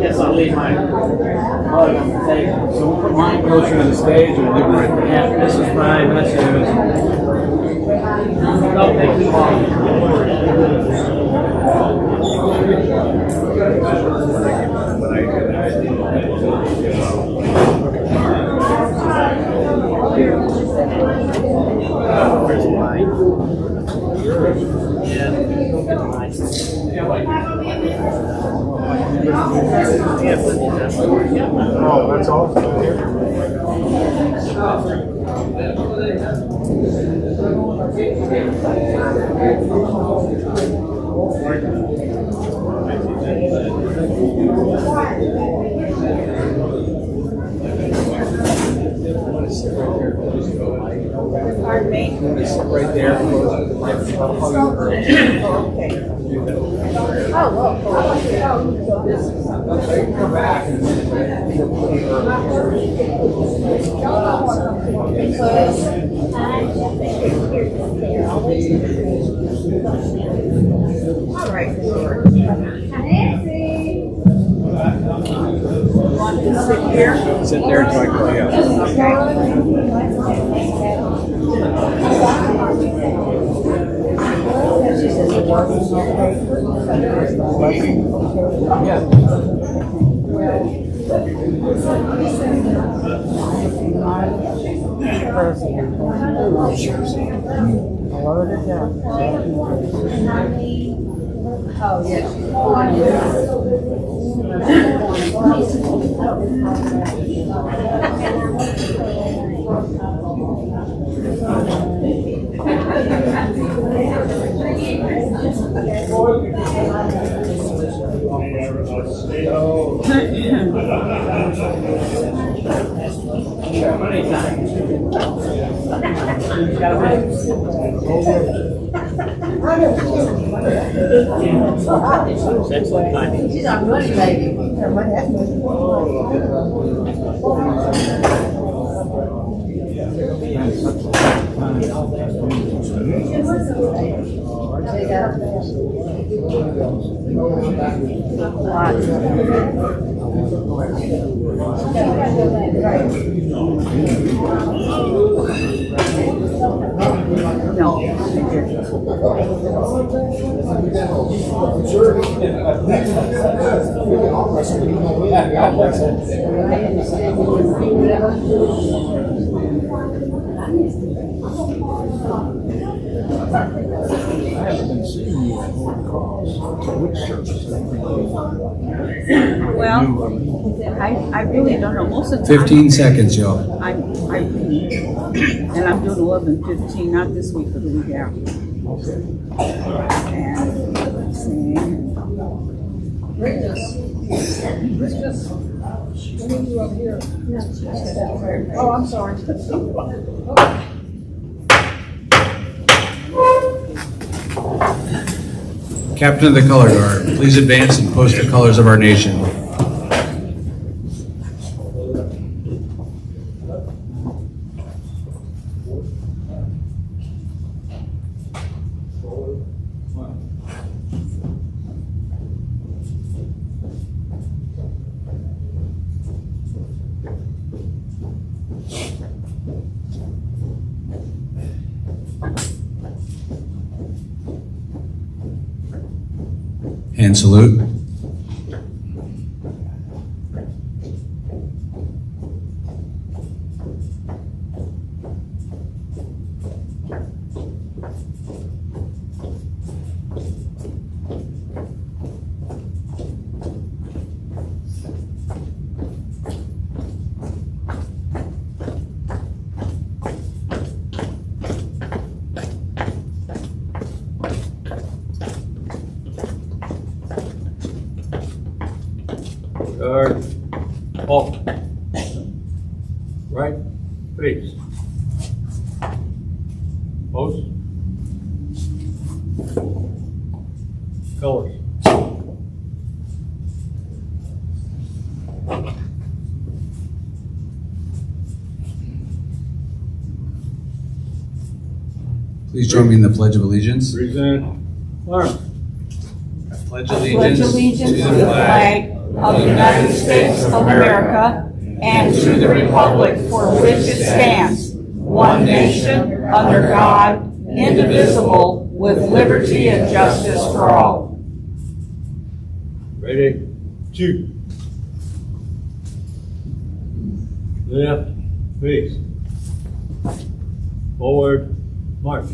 Yes, I'll leave mine. So we'll put mine closer to the stage and leave it right there. Yeah, this is mine, that's yours. Oh, thank you. Where's mine? Yeah, don't get mine. Oh, that's all? Pardon me? Right there. Come back in a All right. Want to sit here? Sit there until I call you up. Yeah. president. Hello to them. Oh, yes. Excellent timing. She's our money lady. I haven't been seeing you at Holy Cross. Which service? Well, I really don't know. Most of the time. 15 seconds, y'all. I and I'm doing 11:15, not this week, but the week after. And let's see. Oh, I'm sorry. Captain of the Color Guard, please advance and post the colors of our nation. Hand salute. Guard. Halt. Right. Face. Post. Colors. Please join me in the Pledge of Allegiance. Present. Arms. I pledge Pledge allegiance to the flag of the United States of America and to the republic for which it stands, one nation, under God, indivisible, with liberty and justice for all. Ready. Two. Left. Face. Forward. March.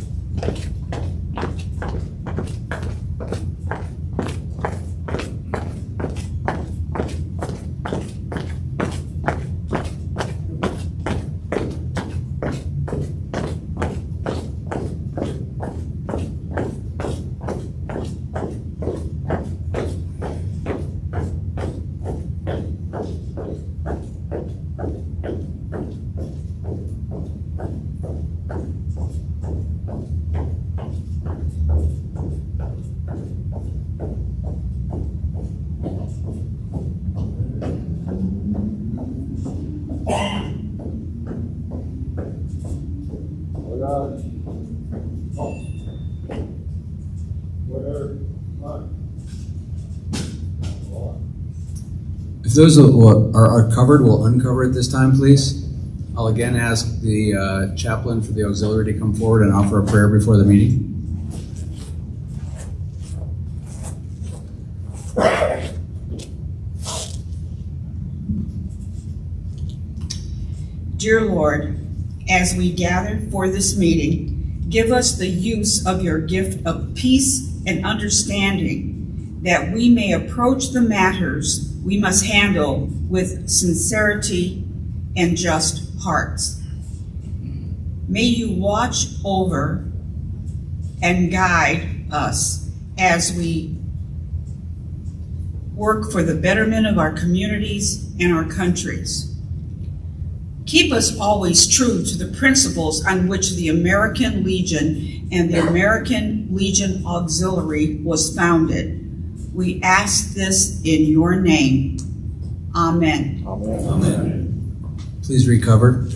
If those are covered, we'll uncover at this time, please. I'll again ask the chaplain for the auxiliary to come forward and offer a prayer before the meeting. Dear Lord, as we gather for this meeting, give us the use of your gift of peace and understanding, that we may approach the matters we must handle with sincerity and just hearts. May you watch over and guide us as we work for the betterment of our communities and our countries. Keep us always true to the principles on which the American Legion and the American Legion Auxiliary was founded. We ask this in your name. Amen. Amen. Please recover.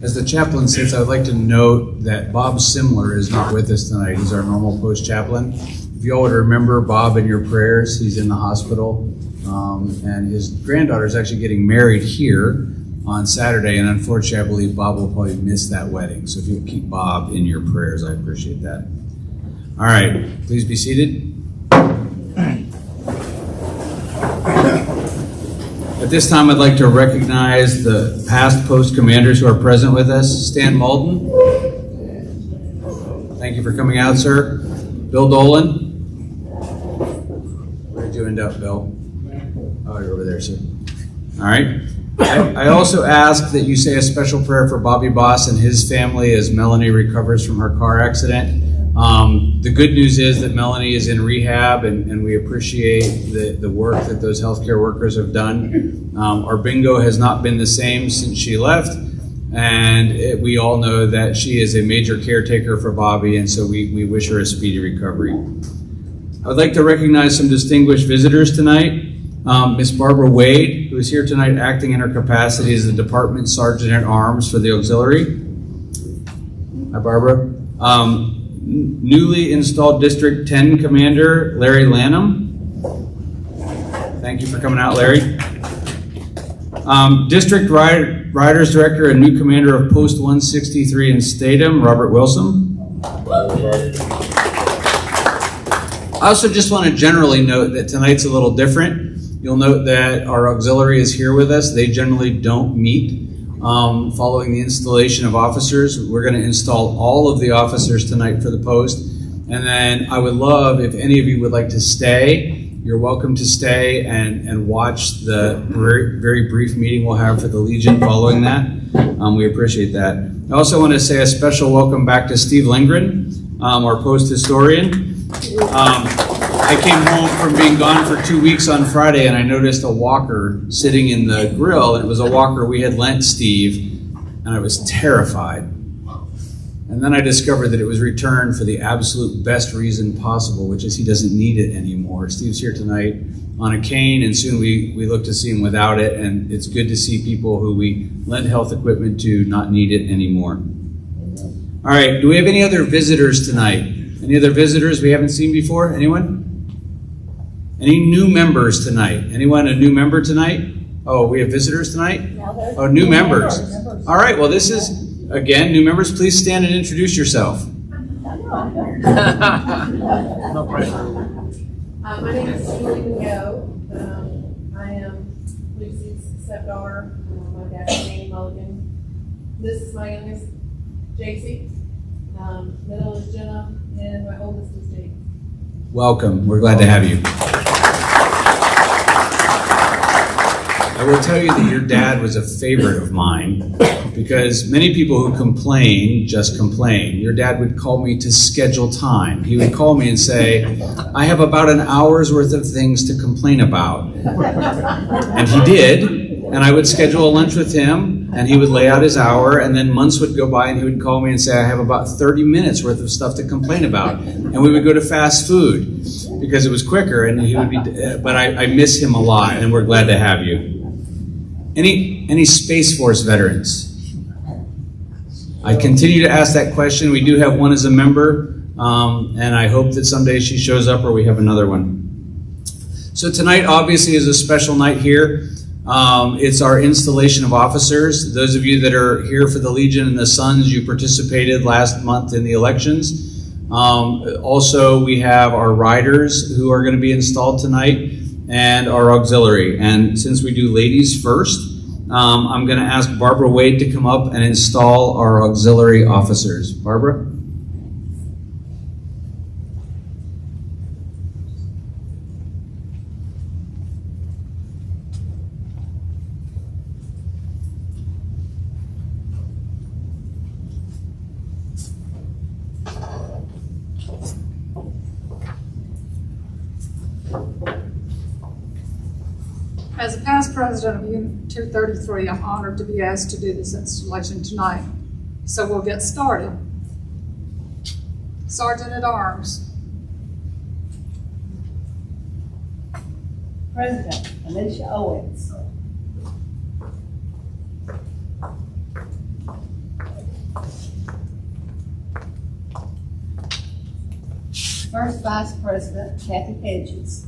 As the chaplain sits, I would like to note that Bob Simler is not with us tonight. He's our normal post chaplain. If you all would remember Bob in your prayers, he's in the hospital, and his granddaughter is actually getting married here on Saturday, and unfortunately, I believe Bob will probably miss that wedding. So if you would keep Bob in your prayers, I appreciate that. All right, please be seated. At this time, I'd like to recognize the past post commanders who are present with us. Stan Malden. Thank you for coming out, sir. Bill Dolan. Where did you end up, Bill? Oh, you're over there, sir. All right. I also ask that you say a special prayer for Bobby Boss and his family as Melanie recovers from her car accident. The good news is that Melanie is in rehab, and we appreciate the work that those healthcare workers have done. Our bingo has not been the same since she left, and we all know that she is a major caretaker for Bobby, and so we wish her a speedy recovery. I would like to recognize some distinguished visitors tonight. Miss Barbara Wade, who is here tonight acting in her capacity as the Department Sergeant at Arms for the Auxiliary. Hi, Barbara. Newly installed District 10 Commander Larry Lanham. Thank you for coming out, Larry. District Riders Director and new Commander of Post 163 in Statham, Robert Wilson. I also just want to generally note that tonight's a little different. You'll note that our auxiliary is here with us. They generally don't meet following the installation of officers. We're going to install all of the officers tonight for the post. And then I would love if any of you would like to stay. You're welcome to stay and watch the very, very brief meeting we'll have for the Legion following that. We appreciate that. I also want to say a special welcome back to Steve Lindgren, our post historian. I came home from being gone for 2 weeks on Friday, and I noticed a walker sitting in the grill, and it was a walker we had lent Steve, and I was terrified. And then I discovered that it was returned for the absolute best reason possible, which is he doesn't need it anymore. Steve's here tonight on a cane, and soon we look to see him without it, and it's good to see people who we lend health equipment to not need it anymore. All right, do we have any other visitors tonight? Any other visitors we haven't seen before? Anyone? Any new members tonight? Anyone a new member tonight? Oh, we have visitors tonight? Oh, new members. All right, well, this is, again, new members, please stand and introduce yourself. No pressure. My name is Julie Go. I am Lucy's stepdaughter. My dad's name Mulligan. This is my youngest, JC. Middle is Jenna, and my oldest is Jake. Welcome. We're glad to have you. I will tell you that your dad was a favorite of mine because many people who complain just complain. Your dad would call me to schedule time. He would call me and say, I have about an hour's worth of things to complain about. And he did. And I would schedule a lunch with him, and he would lay out his hour, and then months would go by, and he would call me and say, I have about 30 minutes worth of stuff to complain about. And we would go to fast food because it was quicker, and he would be, but I miss him a lot, and we're glad to have you. Any Space Force veterans? I continue to ask that question. We do have one as a member, and I hope that someday she shows up or we have another one. So tonight obviously is a special night here. It's our installation of officers. Those of you that are here for the Legion and the Sons, you participated last month in the elections. Also, we have our riders who are going to be installed tonight. and our auxiliary. And since we do ladies first, I'm going to ask Barbara Wade to come up and install our auxiliary officers. Barbara? As a past president of Unit 233, I'm honored to be asked to do this installation tonight. So we'll get started. Sergeant at Arms. President Alicia Owens. First Vice President Kathy Hedges.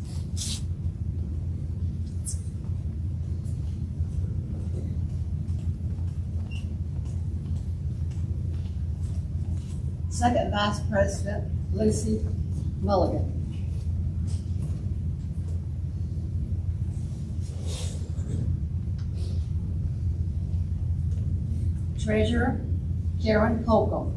Second Vice President Lucy Mulligan. Treasurer Karen Holcomb.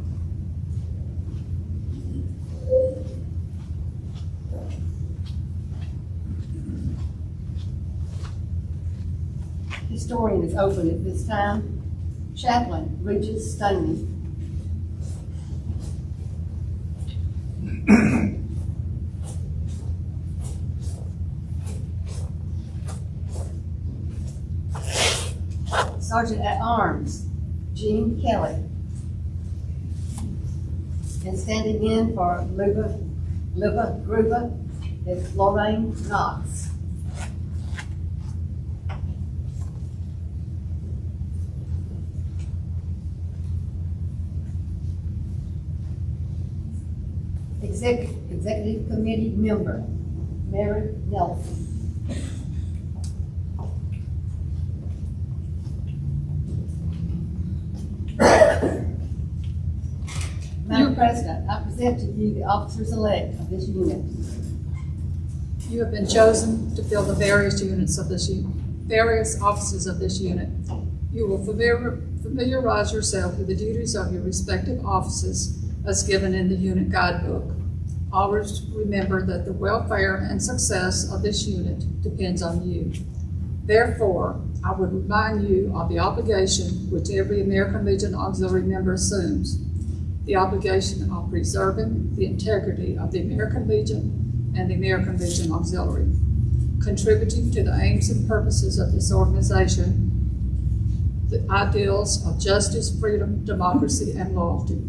Historian is open at this time. Chaplain Regis Stoney. Sergeant at Arms Jean Kelly. And standing in for Luba Gruba is Lorraine Knox. Executive Committee Member Mary Nelson. Madam President, I present to you the officers-elect of this unit. You have been chosen to fill the various offices of this unit. You will familiarize yourself with the duties of your respective offices as given in the unit guidebook. Always remember that the welfare and success of this unit depends on you. Therefore, I would remind you of the obligation which every American Legion auxiliary member assumes, the obligation of preserving the integrity of the American Legion and the American Legion Auxiliary, contributing to the aims and purposes of this organization, the ideals of justice, freedom, democracy, and loyalty.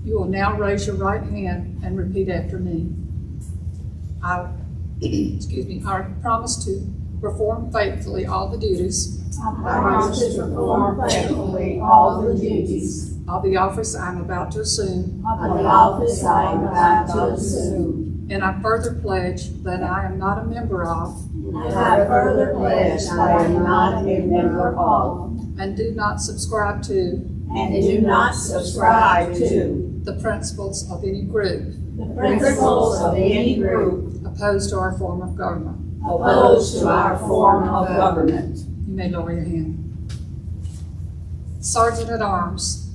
You will now raise your right hand and repeat after me. I promise to perform faithfully all the duties I promise to perform faithfully all the duties of the office I am about to assume, of the office I am about to assume. and I further pledge that I am not a member of And I further pledge I am not a member of and do not subscribe to and do not subscribe to the principles of any group the principles of any group opposed to our form of government. opposed to our form of government. You may lower your hand. Sergeant at Arms,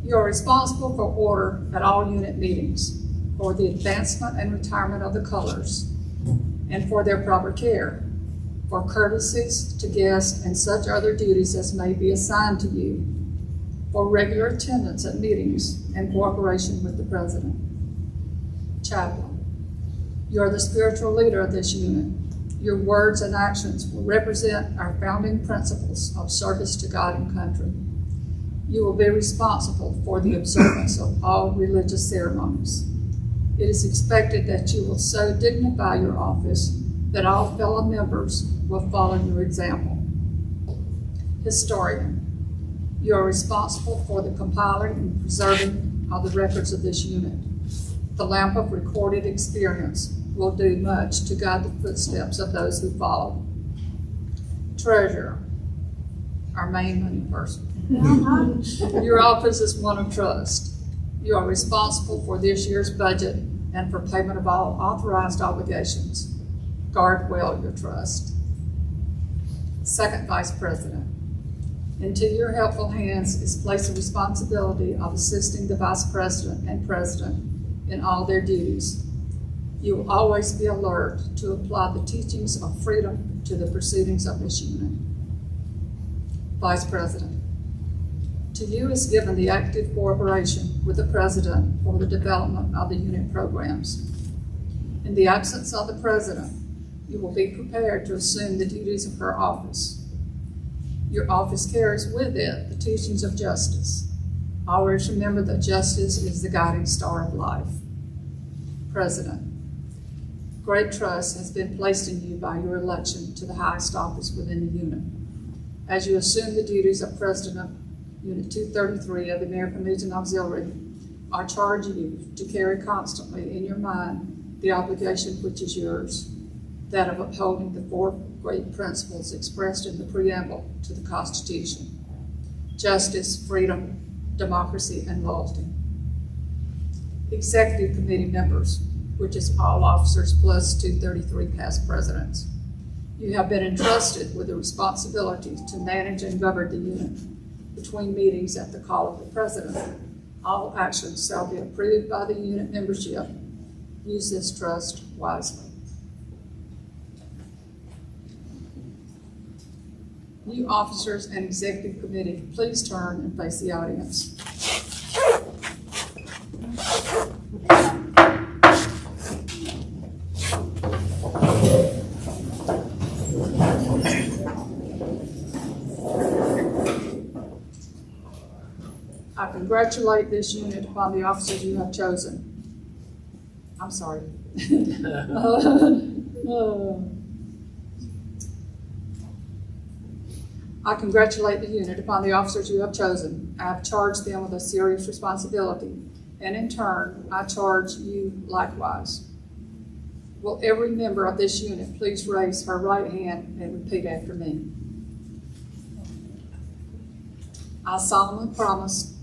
you are responsible for order at all unit meetings, for the advancement and retirement of the colors, and for their proper care, for courtesies to guests and such other duties as may be assigned to you, for regular attendance at meetings and cooperation with the President. Chaplain, you are the spiritual leader of this unit. Your words and actions will represent our founding principles of service to God and country. You will be responsible for the observance of all religious ceremonies. It is expected that you will so dignify your office that all fellow members will follow your example. Historian, you are responsible for the compiling and preserving of the records of this unit. The lamp of recorded experience will do much to guide the footsteps of those who follow. Treasurer, our main money person. Your office is one of trust. You are responsible for this year's budget and for payment of all authorized obligations. guard well your trust. Second Vice President, into your helpful hands is placed the responsibility of assisting the Vice President and President in all their duties. You will always be alert to apply the teachings of freedom to the proceedings of this unit. Vice President, to you is given the active cooperation with the President for the development of the unit programs. In the absence of the President, you will be prepared to assume the duties of her office. Your office carries with it the teachings of justice. Always remember that justice is the guiding star of life. President, great trust has been placed in you by your election to the highest office within the unit. As you assume the duties of President of Unit 233 of the American Legion Auxiliary, I charge you to carry constantly in your mind the obligation which is yours, that of upholding the four great principles expressed in the preamble to the Constitution: justice, freedom, democracy, and loyalty. Executive Committee members, which is all officers plus 233 past presidents. You have been entrusted with the responsibility to manage and govern the unit between meetings at the call of the President. All actions shall be approved by the unit membership. Use this trust wisely. You officers and Executive Committee, please turn and face the audience. I congratulate this unit upon the officers you have chosen. I'm sorry. I congratulate the unit upon the officers you have chosen. I have charged them with a serious responsibility, and in turn, I charge you likewise. Will every member of this unit please raise her right hand and repeat after me? I solemnly promise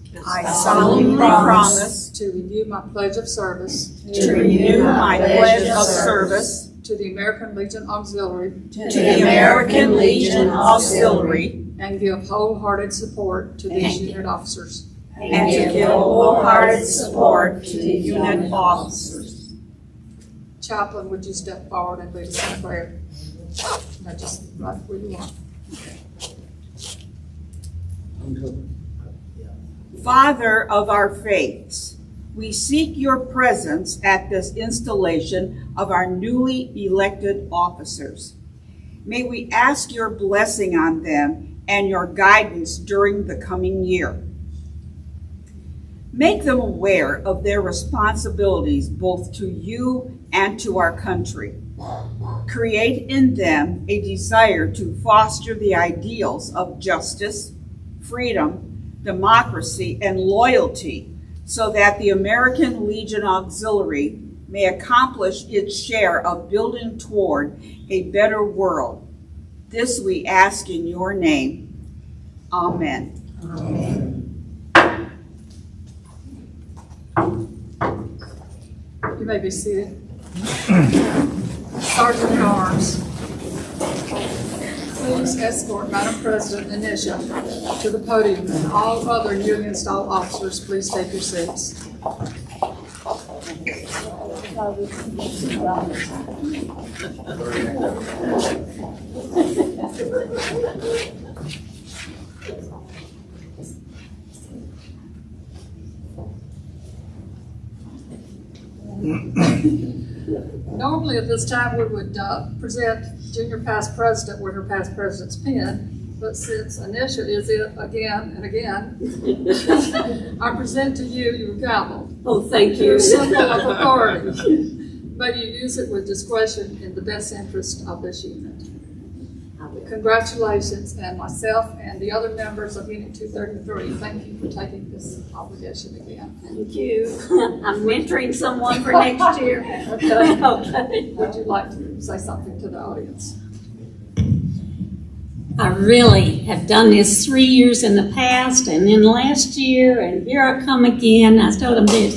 to renew my pledge of service to renew my pledge of service to the American Legion Auxiliary to the American Legion Auxiliary and give wholehearted support to these unit officers. and to give wholehearted support to the unit officers. Chaplain, would you step forward and lead us in prayer? No, just right where you are. Father of our faiths, we seek your presence at this installation of our newly elected officers. May we ask your blessing on them and your guidance during the coming year. Make them aware of their responsibilities both to you and to our country. Create in them a desire to foster the ideals of justice, freedom, democracy, and loyalty so that the American Legion Auxiliary may accomplish its share of building toward a better world. This we ask in your name. Amen. Amen. You may be seated. Sergeant at Arms, please escort Madam President Anisha to the podium, and all other newly installed officers, please take your seats. Normally at this time we would present Junior Past President with her Past President's pen, but since Anisha is it again and again, I present to you your gavel. Oh, thank you. Your symbol of authority. But you use it with discretion in the best interest of this unit. Congratulations, and myself and the other members of Unit 233, thank you for taking this obligation again. Thank you. I'm mentoring someone for next year. Okay. Okay. Would you like to say something to the audience? I really have done this 3 years in the past and then last year, and here I come again. I told them to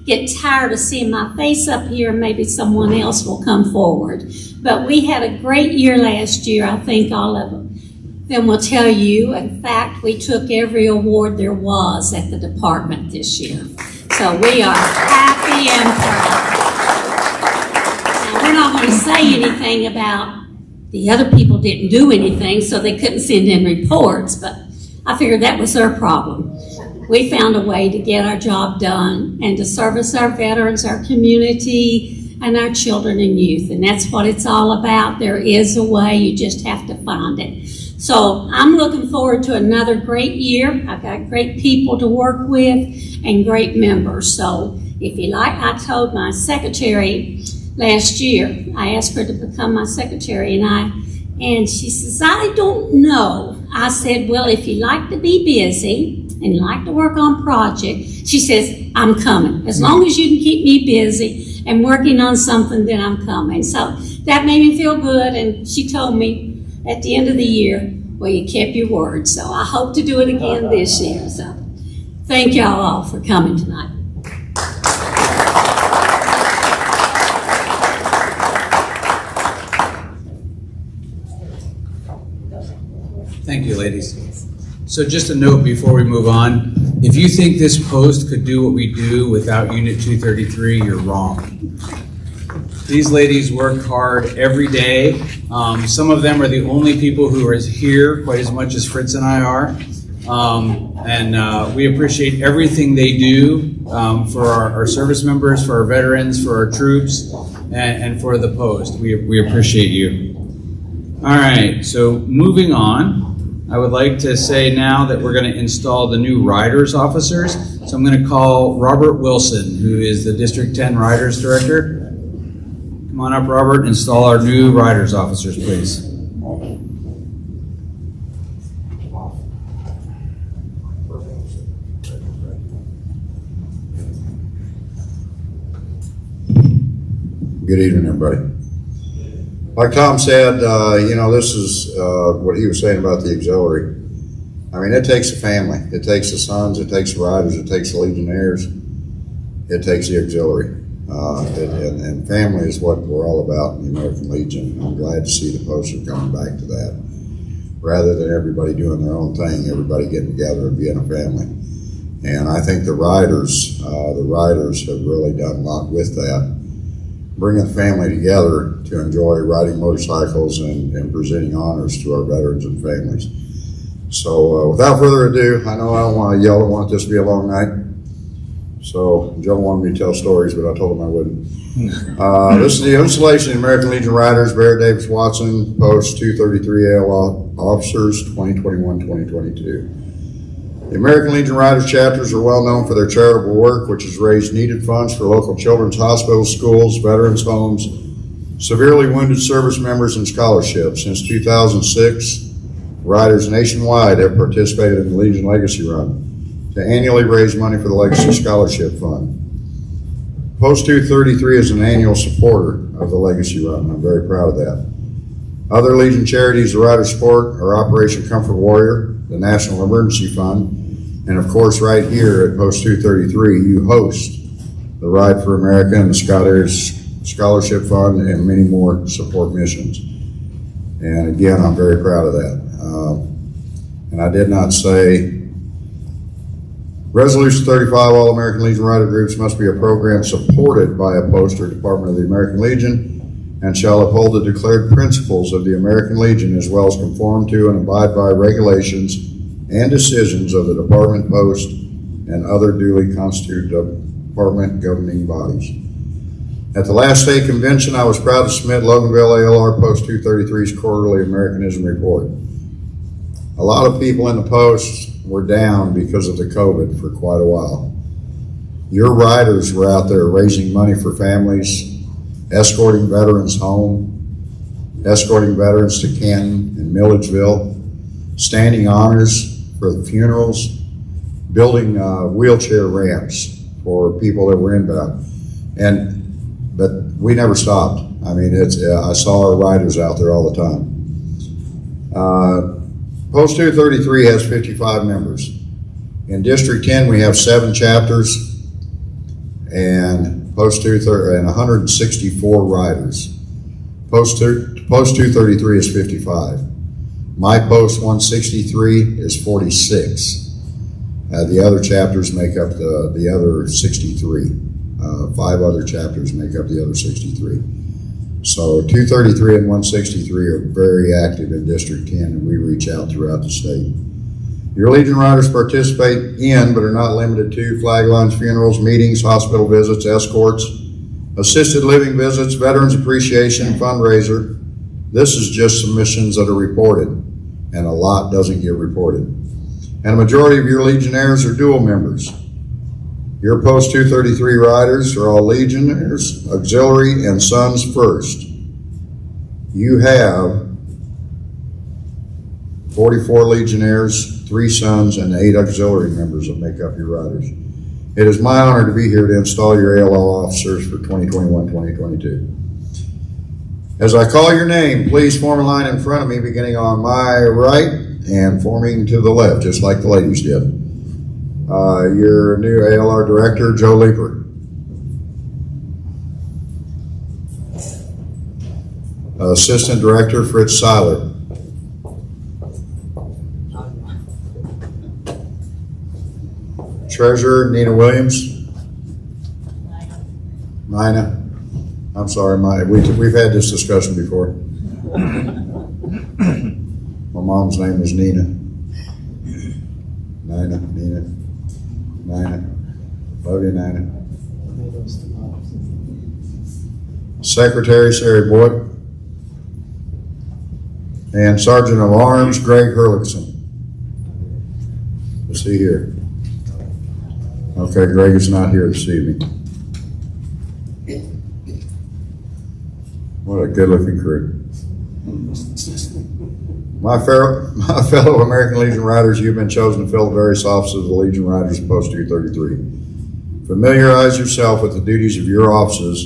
get tired of seeing my face up here, maybe someone else will come forward. But we had a great year last year. I think all of them will tell you. In fact, we took every award there was at the department this year. So we are happy and proud. Now, we're not going to say anything about the other people didn't do anything, so they couldn't send in reports, but I figured that was their problem. We found a way to get our job done and to service our veterans, our community, and our children and youth. And that's what it's all about. There is a way, you just have to find it. So I'm looking forward to another great year. I've got great people to work with and great members. So if you like, I told my secretary last year, I asked her to become my secretary, and she says, I don't know. I said, well, if you like to be busy and you like to work on projects, she says, I'm coming. As long as you can keep me busy and working on something, then I'm coming. So that made me feel good, and she told me at the end of the year, well, you kept your word. So I hope to do it again this year. So thank y'all all for coming tonight. Thank you, ladies. So just a note before we move on, if you think this post could do what we do without Unit 233, you're wrong. These ladies work hard every day. Some of them are the only people who are here quite as much as Fritz and I are. And we appreciate everything they do for our service members, for our veterans, for our troops, and for the post. We appreciate you. All right, so moving on. I would like to say now that we're going to install the new riders officers. So I'm going to call Robert Wilson, who is the District 10 Riders Director. Come on up, Robert, install our new riders officers, please. Good evening, everybody. Like Tom said, this is what he was saying about the auxiliary. I mean, it takes a family. It takes the sons, it takes the riders, it takes the legionnaires, it takes the auxiliary. And family is what we're all about in the American Legion. I'm glad to see the poster coming back to that. Rather than everybody doing their own thing, everybody getting together and being a family. And I think the riders have really done a lot with that. Bringing the family together to enjoy riding motorcycles and presenting honors to our veterans and families. So without further ado, I know I don't want to yell, I want this to be a long night. So Joe wanted me to tell stories, but I told him I wouldn't. This is the installation of the American Legion Riders, Barrett Davis Watson, Post 233 AL Officers, 2021-2022. The American Legion Riders chapters are well known for their charitable work, which has raised needed funds for local children's hospitals, schools, veterans' homes, severely wounded service members, and scholarships. Since 2006, Riders nationwide have participated in the Legion Legacy Run to annually raise money for the Legacy Scholarship Fund. Post 233 is an annual supporter of the Legacy Run. I'm very proud of that. Other Legion charities the Riders support are Operation Comfort Warrior, the National Emergency Fund, and of course right here at Post 233 you host the Ride for America and the Scott Ayers Scholarship Fund and many more support missions. And again, I'm very proud of that. And I did not say, Resolution 35, all American Legion Rider groups must be a program supported by a post or department of the American Legion and shall uphold the declared principles of the American Legion as well as conform to and abide by regulations and decisions of the department, post, and other duly constituted department governing bodies. At the last state convention, I was proud to submit Loganville ALR Post 233's quarterly Americanism report. A lot of people in the post were down because of the COVID for quite a while. Your riders were out there raising money for families, escorting veterans home, escorting veterans to Canton and Milledgeville, standing honors for the funerals, building wheelchair ramps for people that were inbound. But we never stopped. I mean, I saw our riders out there all the time. Post 233 has 55 members. In District 10, we have 7 chapters and Post 230 and 164 riders. Post 233 is 55. My post 163 is 46. The other chapters make up the other 63. 5 other chapters make up the other 63. So 233 and 163 are very active in District 10, and we reach out throughout the state. Your Legion Riders participate in, but are not limited to, flag lines, funerals, meetings, hospital visits, escorts, assisted living visits, veterans appreciation, fundraiser. This is just submissions that are reported, and a lot doesn't get reported. And a majority of your Legionnaires are dual members. Your Post 233 riders are all Legionnaires, Auxiliary, and Sons First. You have 44 Legionnaires, 3 Sons, and 8 Auxiliary members that make up your riders. It is my honor to be here to install your ALL officers for 2021-2022. As I call your name, please form a line in front of me, beginning on my right and forming to the left, just like the ladies did. Your new ALR Director, Joe Leeper. Assistant Director, Fritz Seiler. Treasurer, Nina Williams. Nina. I'm sorry, we've had this discussion before. My mom's name was Nina. Nina. Love you, Nina. Secretary, Sari Boyd. And Sergeant of Arms, Greg Hurlickson. Is he here? Okay, Greg is not here this evening. What a good-looking crew. My fellow American Legion Riders, you've been chosen to fill the various offices of the Legion Riders Post 233. Familiarize yourself with the duties of your offices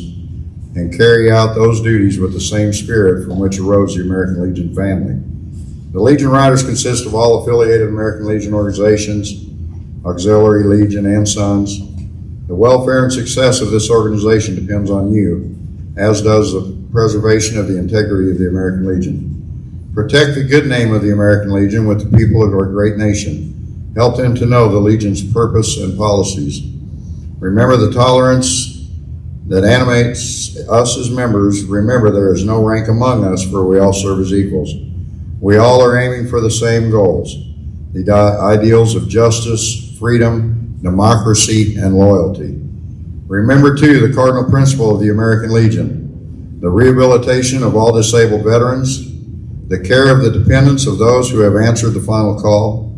and carry out those duties with the same spirit from which arose the American Legion family. The Legion Riders consist of all affiliated American Legion organizations, Auxiliary, Legion, and Sons. The welfare and success of this organization depends on you, as does the preservation of the integrity of the American Legion. Protect the good name of the American Legion with the people of our great nation. Help them to know the Legion's purpose and policies. Remember the tolerance that animates us as members. Remember there is no rank among us, for we all serve as equals. We all are aiming for the same goals, the ideals of justice, freedom, democracy, and loyalty. Remember, too, the cardinal principle of the American Legion, the rehabilitation of all disabled veterans, the care of the dependents of those who have answered the final call,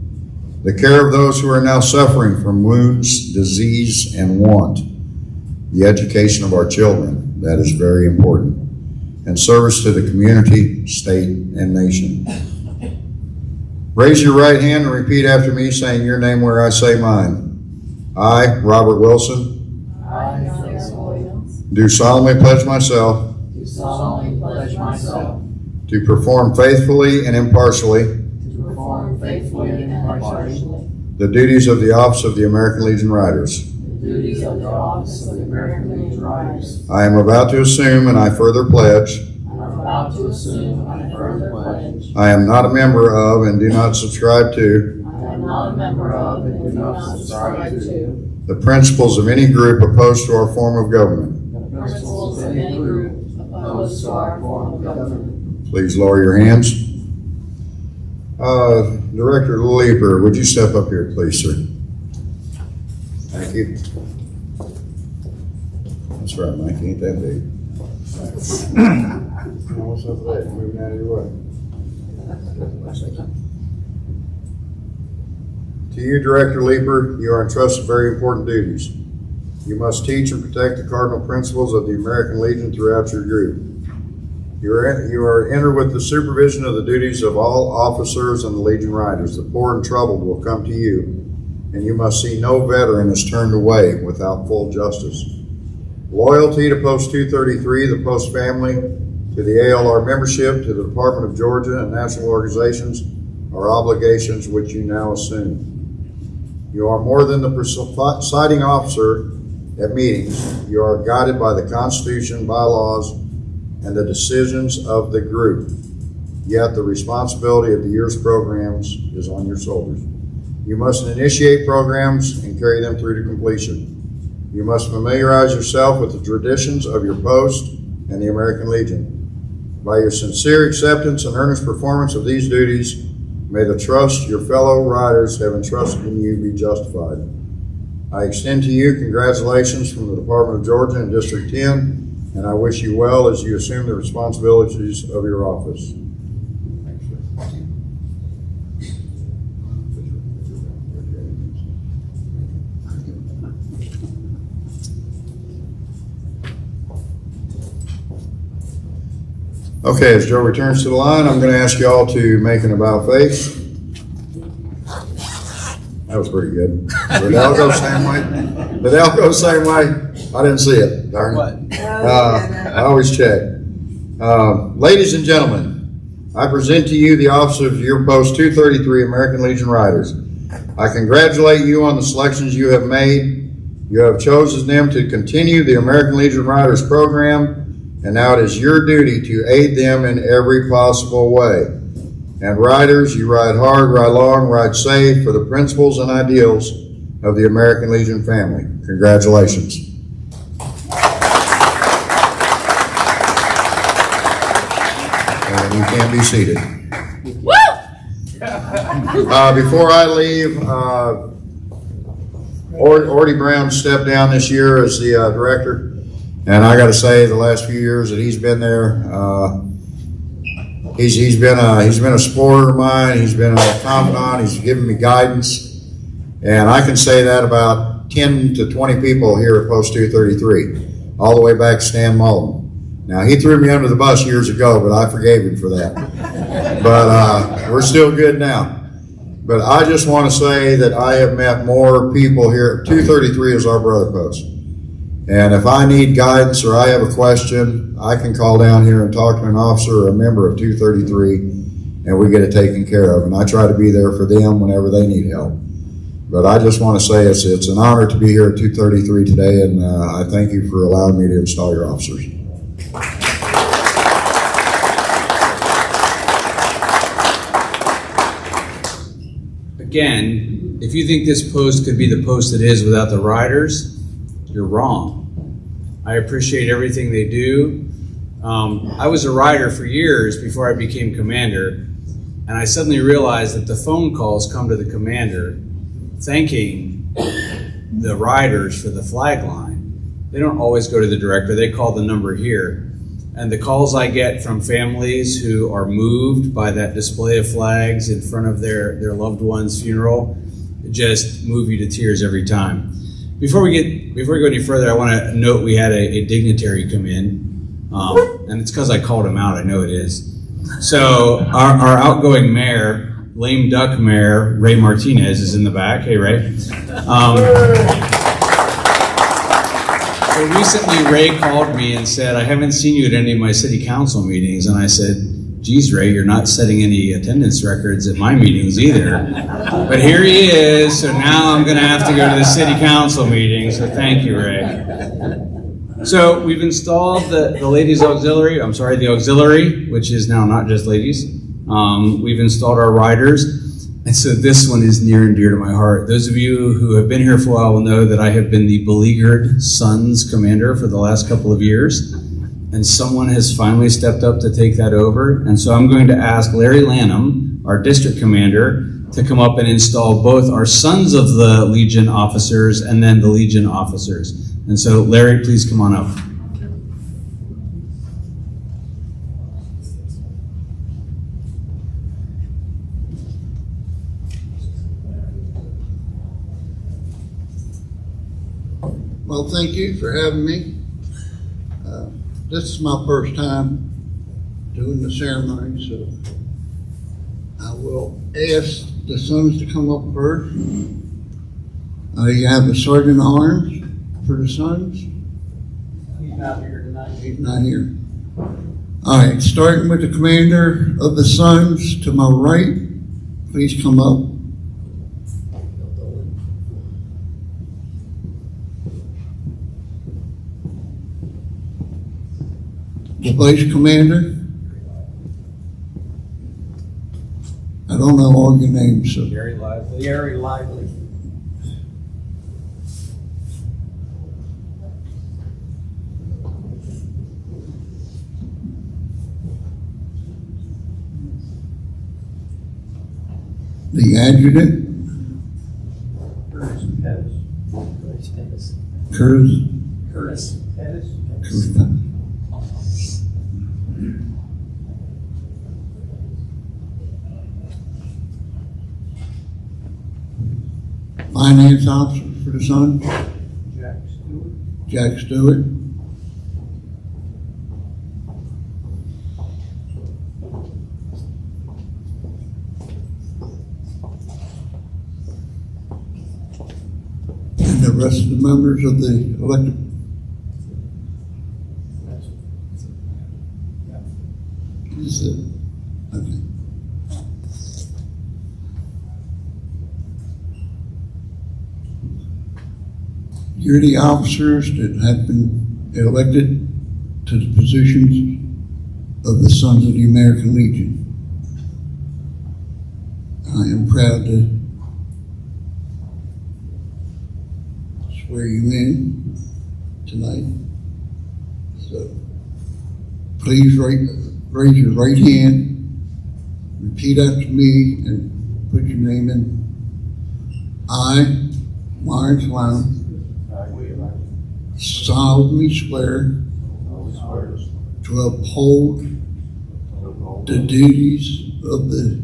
the care of those who are now suffering from wounds, disease, and want, the education of our children, that is very important, and service to the community, state, and nation. Raise your right hand and repeat after me, saying your name where I say mine. I, Robert Wilson, do solemnly pledge myself to perform faithfully and impartially the duties of the office of the American Legion Riders. I am about to assume, and I further pledge, I am not a member of and do not subscribe to the principles of any group opposed to our form of government. Please lower your hands. Director Leeper, would you step up here, please, sir? Thank you. That's right, Mike. Ain't that big. What's up with that? Moving out of your way. To you, Director Leeper, you are entrusted very important duties. You must teach and protect the cardinal principles of the American Legion throughout your group. You are entered with the supervision of the duties of all officers and the Legion Riders. The poor and troubled will come to you, and you must see no veteran is turned away without full justice. Loyalty to Post 233, the Post family, to the ALR membership, to the Department of Georgia and national organizations are obligations which you now assume. You are more than the presiding officer at meetings. You are guided by the Constitution, bylaws, and the decisions of the group. Yet the responsibility of the year's programs is on your shoulders. You must initiate programs and carry them through to completion. You must familiarize yourself with the traditions of your post and the American Legion. By your sincere acceptance and earnest performance of these duties, may the trust your fellow riders have entrusted in you be justified. I extend to you congratulations from the Department of Georgia and District 10, and I wish you well as you assume the responsibilities of your office. Okay, as Joe returns to the line, I'm going to ask you all to make an about face. That was pretty good. Did Al go the same way? Did Al go the same way? I didn't see it, darn it. I always check. Ladies and gentlemen, I present to you the officers of your Post 233 American Legion Riders. I congratulate you on the selections you have made. You have chosen them to continue the American Legion Riders program, and now it is your duty to aid them in every possible way. And riders, you ride hard, ride long, ride safe for the principles and ideals of the American Legion family. Congratulations. And you can be seated. Before I leave, Orty Brown stepped down this year as the director. And I got to say, the last few years that he's been there, he's been a supporter of mine. He's been a confidant. He's given me guidance, and I can say that about 10 to 20 people here at Post 233, all the way back to Stan Mullen. Now he threw me under the bus years ago, but I forgave him for that. But we're still good now. But I just want to say that I have met more people here. 233 is our brother post. And if I need guidance or I have a question, I can call down here and talk to an officer or a member of 233, and we get it taken care of. And I try to be there for them whenever they need help. But I just want to say it's an honor to be here at 233 today, and I thank you for allowing me to install your officers. Again, if you think this post could be the post it is without the riders, you're wrong. I appreciate everything they do. I was a rider for years before I became commander, and I suddenly realized that the phone calls come to the commander thanking the riders for the flag line. They don't always go to the director, they call the number here. And the calls I get from families who are moved by that display of flags in front of their loved one's funeral just move you to tears every time. Before we go any further, I want to note we had a dignitary come in, and it's because I called him out. I know it is. So our outgoing mayor, lame duck mayor, Ray Martinez, is in the back. Hey, Ray. So recently, Ray called me and said, "I haven't seen you at any of my city council meetings," and I said, "Geez, Ray, you're not setting any attendance records at my meetings either." But here he is, so now I'm going to have to go to the city council meeting, so thank you, Ray. So we've installed the ladies auxiliary, the auxiliary, which is now not just ladies. We've installed our riders, and so this one is near and dear to my heart. Those of you who have been here for a while will know that I have been the beleaguered Sons commander for the last couple of years. And someone has finally stepped up to take that over. And so I'm going to ask Larry Lanham, our district commander, to come up and install both our Sons of the Legion officers and then the Legion officers. And so Larry, please come on up. Well, thank you for having me. This is my first time doing the ceremony, so I will ask the Sons to come up first. You have a Sergeant at Arms for the Sons. He's not here tonight. He's not here. All right, starting with the commander of the Sons to my right, please come up. The vice commander? I don't know all your names, so. Gary Lively. Gary Lively. The adjutant, Curtis Pettis. Curtis Pettis. Curtis. Curtis Pettis. Curtis. Finance officer for the Sun, Jack Stewart. Jack Stewart. And the rest of the members of the elected. Is it? Okay. You're the officers that have been elected to the positions of the Sons of the American Legion. I am proud to swear you in tonight. So please raise your right hand, repeat after me, and put your name in. I, Lawrence Lown, solemnly swear to uphold the duties of the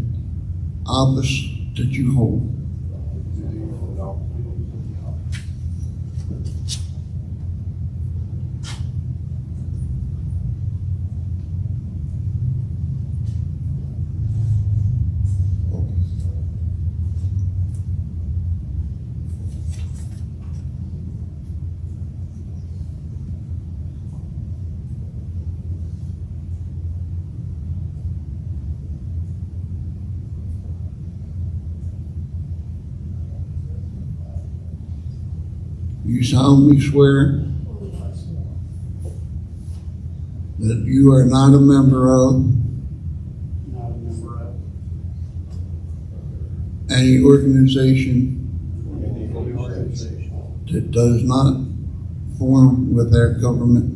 office that you hold. You solemnly swear that you are not a member of Not a member of any organization any organization. that does not form with our government,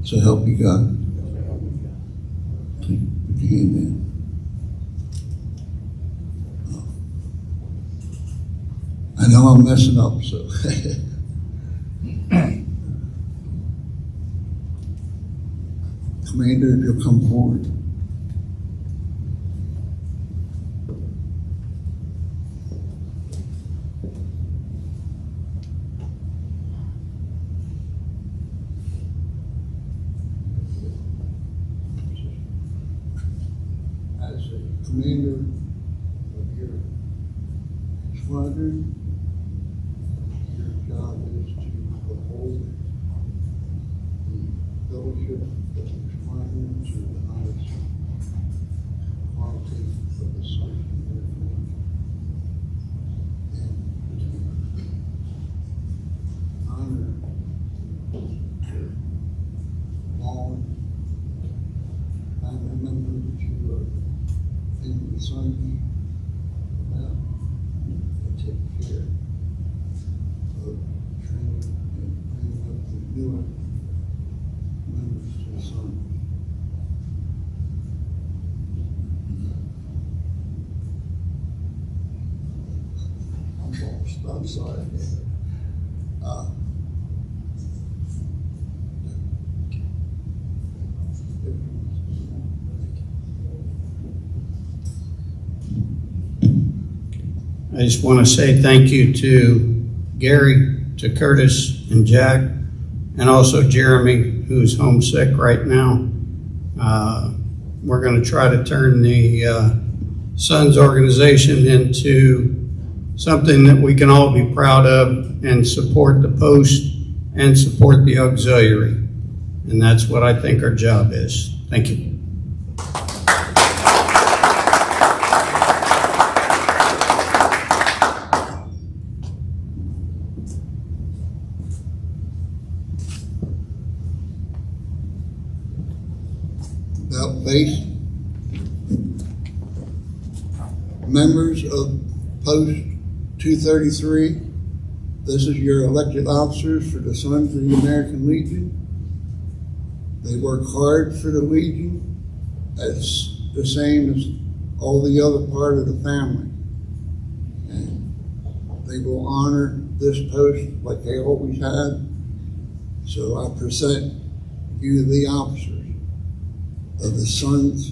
so help you God. Put your hand down. I know I'm messing up, so. Commander, if you'll come forward. As a commander of your squadron, your job is to uphold the fellowship of the squadron to the highest quality of the site. And to honor the long family member that you are in the sun about, and take care of training and bringing up the newer members to the sun. I'm lost, I'm sorry. I just want to say thank you to Gary, to Curtis and Jack, and also Jeremy, who's homesick right now. We're going to try to turn the Sons organization into something that we can all be proud of and support the post and support the auxiliary. And that's what I think our job is. Thank you. of faith. Members of Post 233, this is your elected officers for the Sons of the American Legion. They work hard for the Legion. It's the same as all the other part of the family. And they will honor this post like they always have. So I present you the officers of the Sons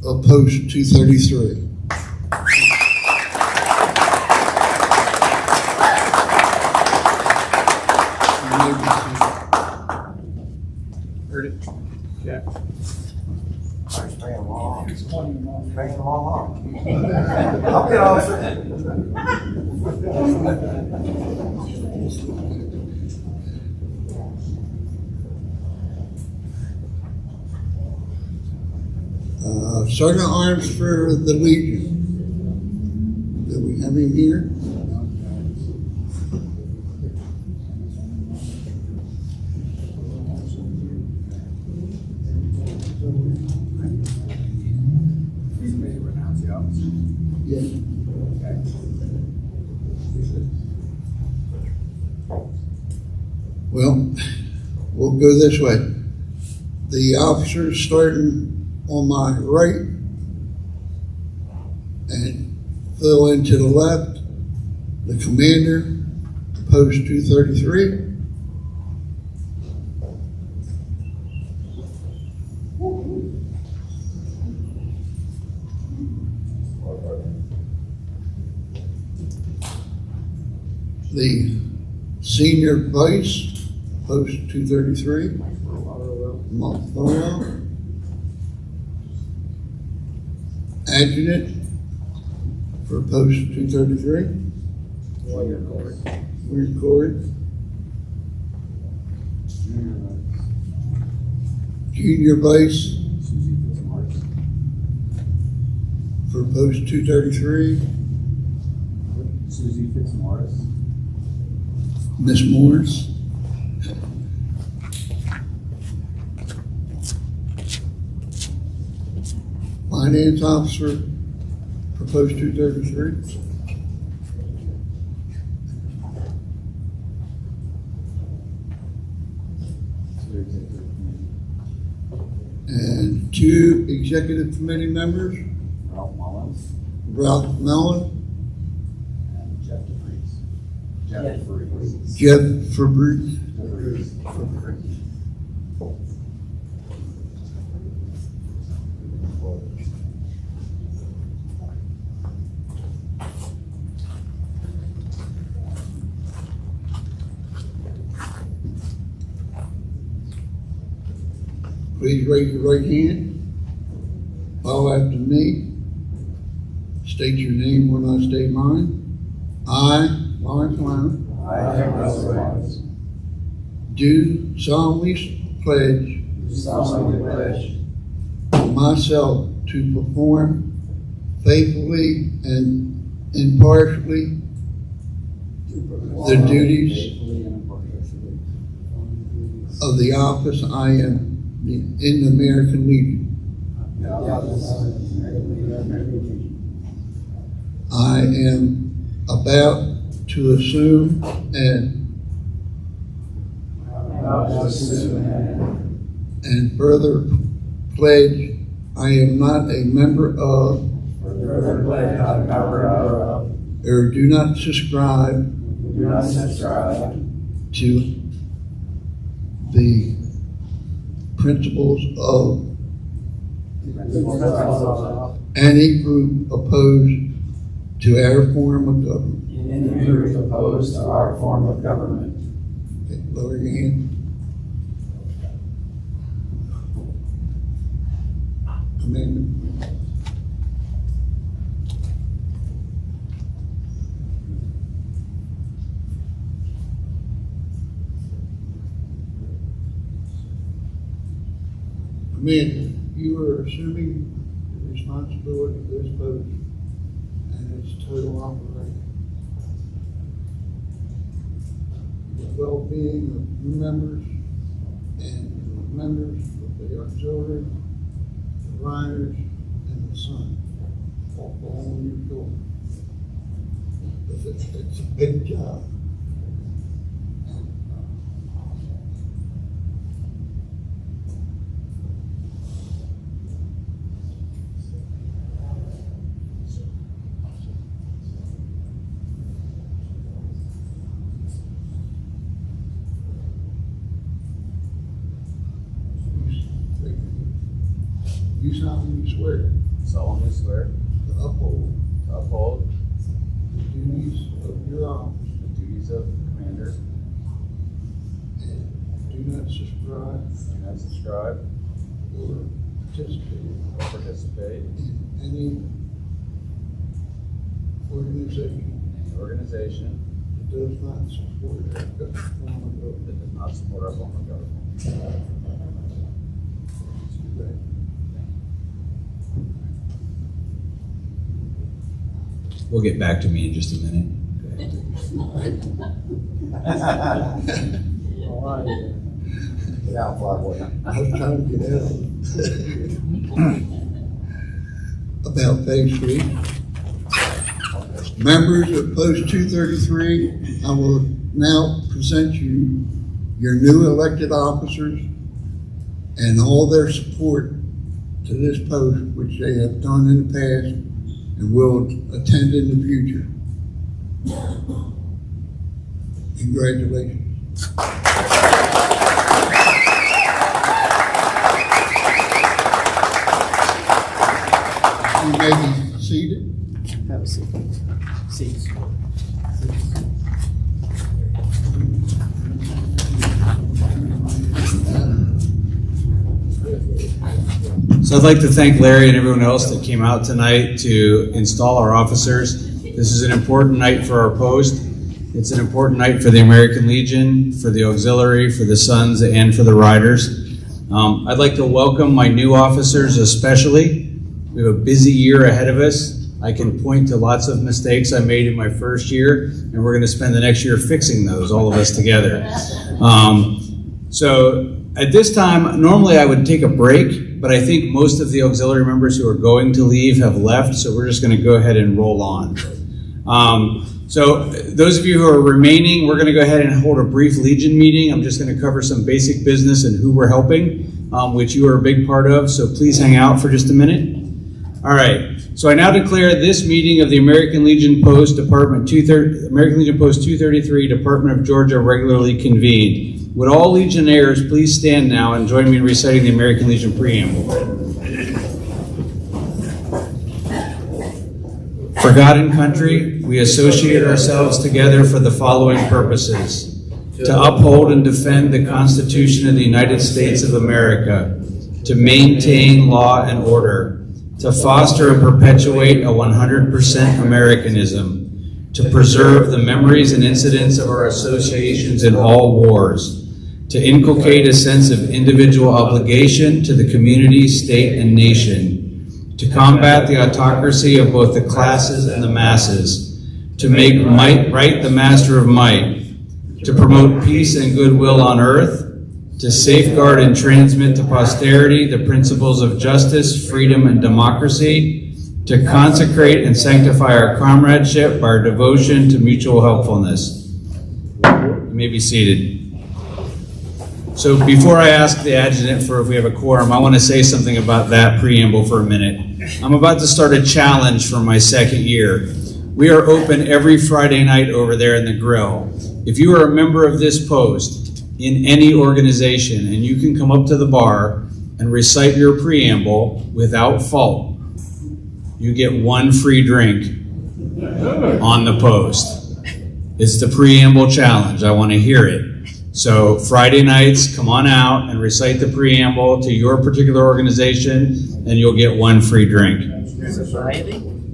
of Post 233. Heard it? Yeah. Sergeant at Arms for the Legion. Do we have him here? Yes. Well, we'll go this way. The officers starting on my right and fill in to the left, the commander, Post 233. The senior vice, Post 233, Montville. Adjutant for Post 233. Warrior Court. Junior vice for Post 233. Susie Fitzmaurice. Miss Morris. Finance officer for Post 233. And 2 executive committee members, Ralph Mullins. Ralph Mellon, And Jeff DeVries. Jeff DeVries. Jeff Fabrice. Please raise your right hand. Follow after me. State your name when I state mine. I, Lawrence Lyon, I, Russell Lawrence, do solemnly pledge solemnly pledge myself to perform faithfully and impartially the duties of the office I am in the American Legion. I am about to assume and further pledge I am not a member of or do not subscribe to the principles of any group opposed to our form of government. any group opposed to our form of government. Okay, lower your hand. Amendment. Commander, you are assuming the responsibility of this post and its total operation. the well-being of new members and members of the auxiliary, the riders, and the Sun. All on your shoulders. It's a big job. You solemnly swear solemnly swear to uphold to uphold the duties of your office the duties of commander, and do not subscribe or participate in any organization that does not support our form of government. that does not support our form of government. We'll get back to me in just a minute. Get out, Flyboy. I was trying to get out. About Bay Street. Members of Post 233, I will now present you your new elected officers and all their support to this post, which they have done in the past and will attend in the future. Congratulations. You may be seated. Have a seat. Seats. So I'd like to thank Larry and everyone else that came out tonight to install our officers. This is an important night for our post. It's an important night for the American Legion, for the auxiliary, for the Sons, and for the Riders. I'd like to welcome my new officers especially. We have a busy year ahead of us. I can point to lots of mistakes I made in my first year, and we're going to spend the next year fixing those, all of us together. So at this time, normally I would take a break, but I think most of the auxiliary members who are going to leave have left, so we're just going to go ahead and roll on. So those of you who are remaining, we're going to go ahead and hold a brief Legion meeting. I'm just going to cover some basic business and who we're helping, which you are a big part of, so please hang out for just a minute. All right, so I now declare this meeting of the American Legion Post American Legion Post 233, Department of Georgia, regularly convened. Would all Legionnaires please stand now and join me in reciting the American Legion preamble? For God and country, we associate ourselves together for the following purposes: to uphold and defend the Constitution of the United States of America, to maintain law and order, to foster and perpetuate a 100% Americanism, to preserve the memories and incidents of our associations in all wars, to inculcate a sense of individual obligation to the community, state, and nation, to combat the autocracy of both the classes and the masses, to make might right the master of might, to promote peace and goodwill on earth, to safeguard and transmit to posterity the principles of justice, freedom, and democracy, to consecrate and sanctify our comradeship by our devotion to mutual helpfulness. You may be seated. So before I ask the adjutant for if we have a quorum, I want to say something about that preamble for a minute. I'm about to start a challenge for my second year. We are open every Friday night over there in the grill. If you are a member of this post in any organization and you can come up to the bar and recite your preamble without fault, you get one free drink on the post. It's the preamble challenge. I want to hear it. So Friday nights, come on out and recite the preamble to your particular organization, and you'll get one free drink.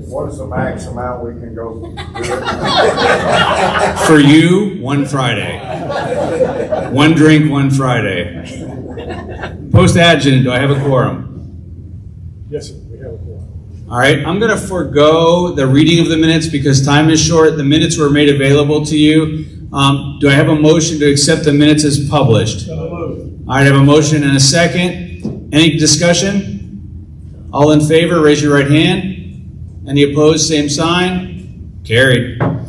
What is the max amount we can go? For you, one Friday. One drink, one Friday. Post adjutant, do I have a quorum? Yes, sir, we have a quorum. All right, I'm going to forego the reading of the minutes because time is short. The minutes were made available to you. Do I have a motion to accept the minutes as published? I have a motion and a second. Any discussion? All in favor, raise your right hand. Any opposed, same sign. Carried. All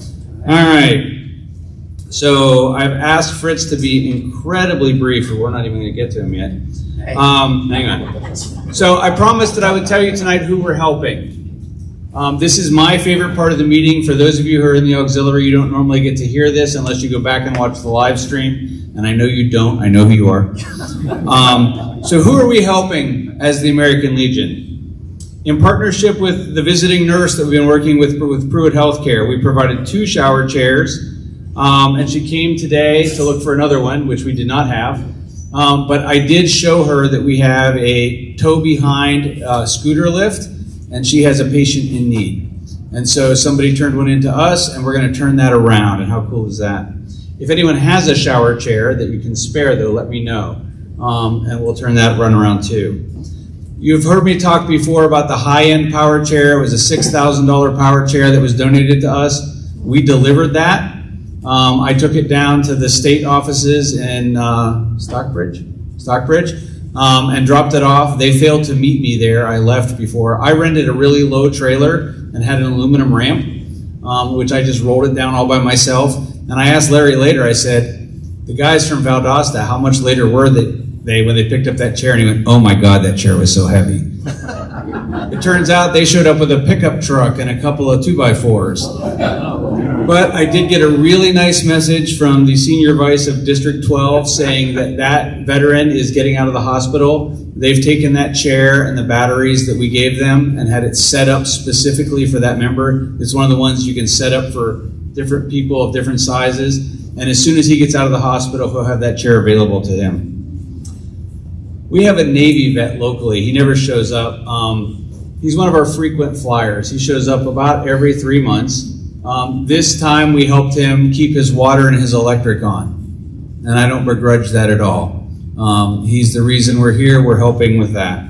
right. So I've asked Fritz to be incredibly brief, or we're not even going to get to him yet. Hang on. So I promised that I would tell you tonight who we're helping. This is my favorite part of the meeting. For those of you who are in the auxiliary, you don't normally get to hear this unless you go back and watch the live stream. And I know you don't. I know who you are. So who are we helping as the American Legion? In partnership with the visiting nurse that we've been working with Pruitt Healthcare, we provided 2 shower chairs. And she came today to look for another one, which we did not have. But I did show her that we have a tow-behind scooter lift, and she has a patient in need. And so somebody turned one into us, and we're going to turn that around. And how cool is that? If anyone has a shower chair that you can spare, though, let me know. And we'll turn that run around too. You've heard me talk before about the high-end power chair. It was a $6,000 power chair that was donated to us. We delivered that. I took it down to the state offices in Stockbridge, and dropped it off. They failed to meet me there. I left before. I rented a really low trailer and had an aluminum ramp, which I just rolled it down all by myself. And I asked Larry later, I said, the guys from Valdosta, how much later were they when they picked up that chair? And he went, oh my God, that chair was so heavy. It turns out they showed up with a pickup truck and a couple of 2x4s. But I did get a really nice message from the senior vice of District 12 saying that that veteran is getting out of the hospital. They've taken that chair and the batteries that we gave them and had it set up specifically for that member. It's one of the ones you can set up for different people of different sizes. And as soon as he gets out of the hospital, he'll have that chair available to him. We have a Navy vet locally. He never shows up. He's one of our frequent flyers. He shows up about every 3 months. This time we helped him keep his water and his electric on. And I don't begrudge that at all. He's the reason we're here. We're helping with that.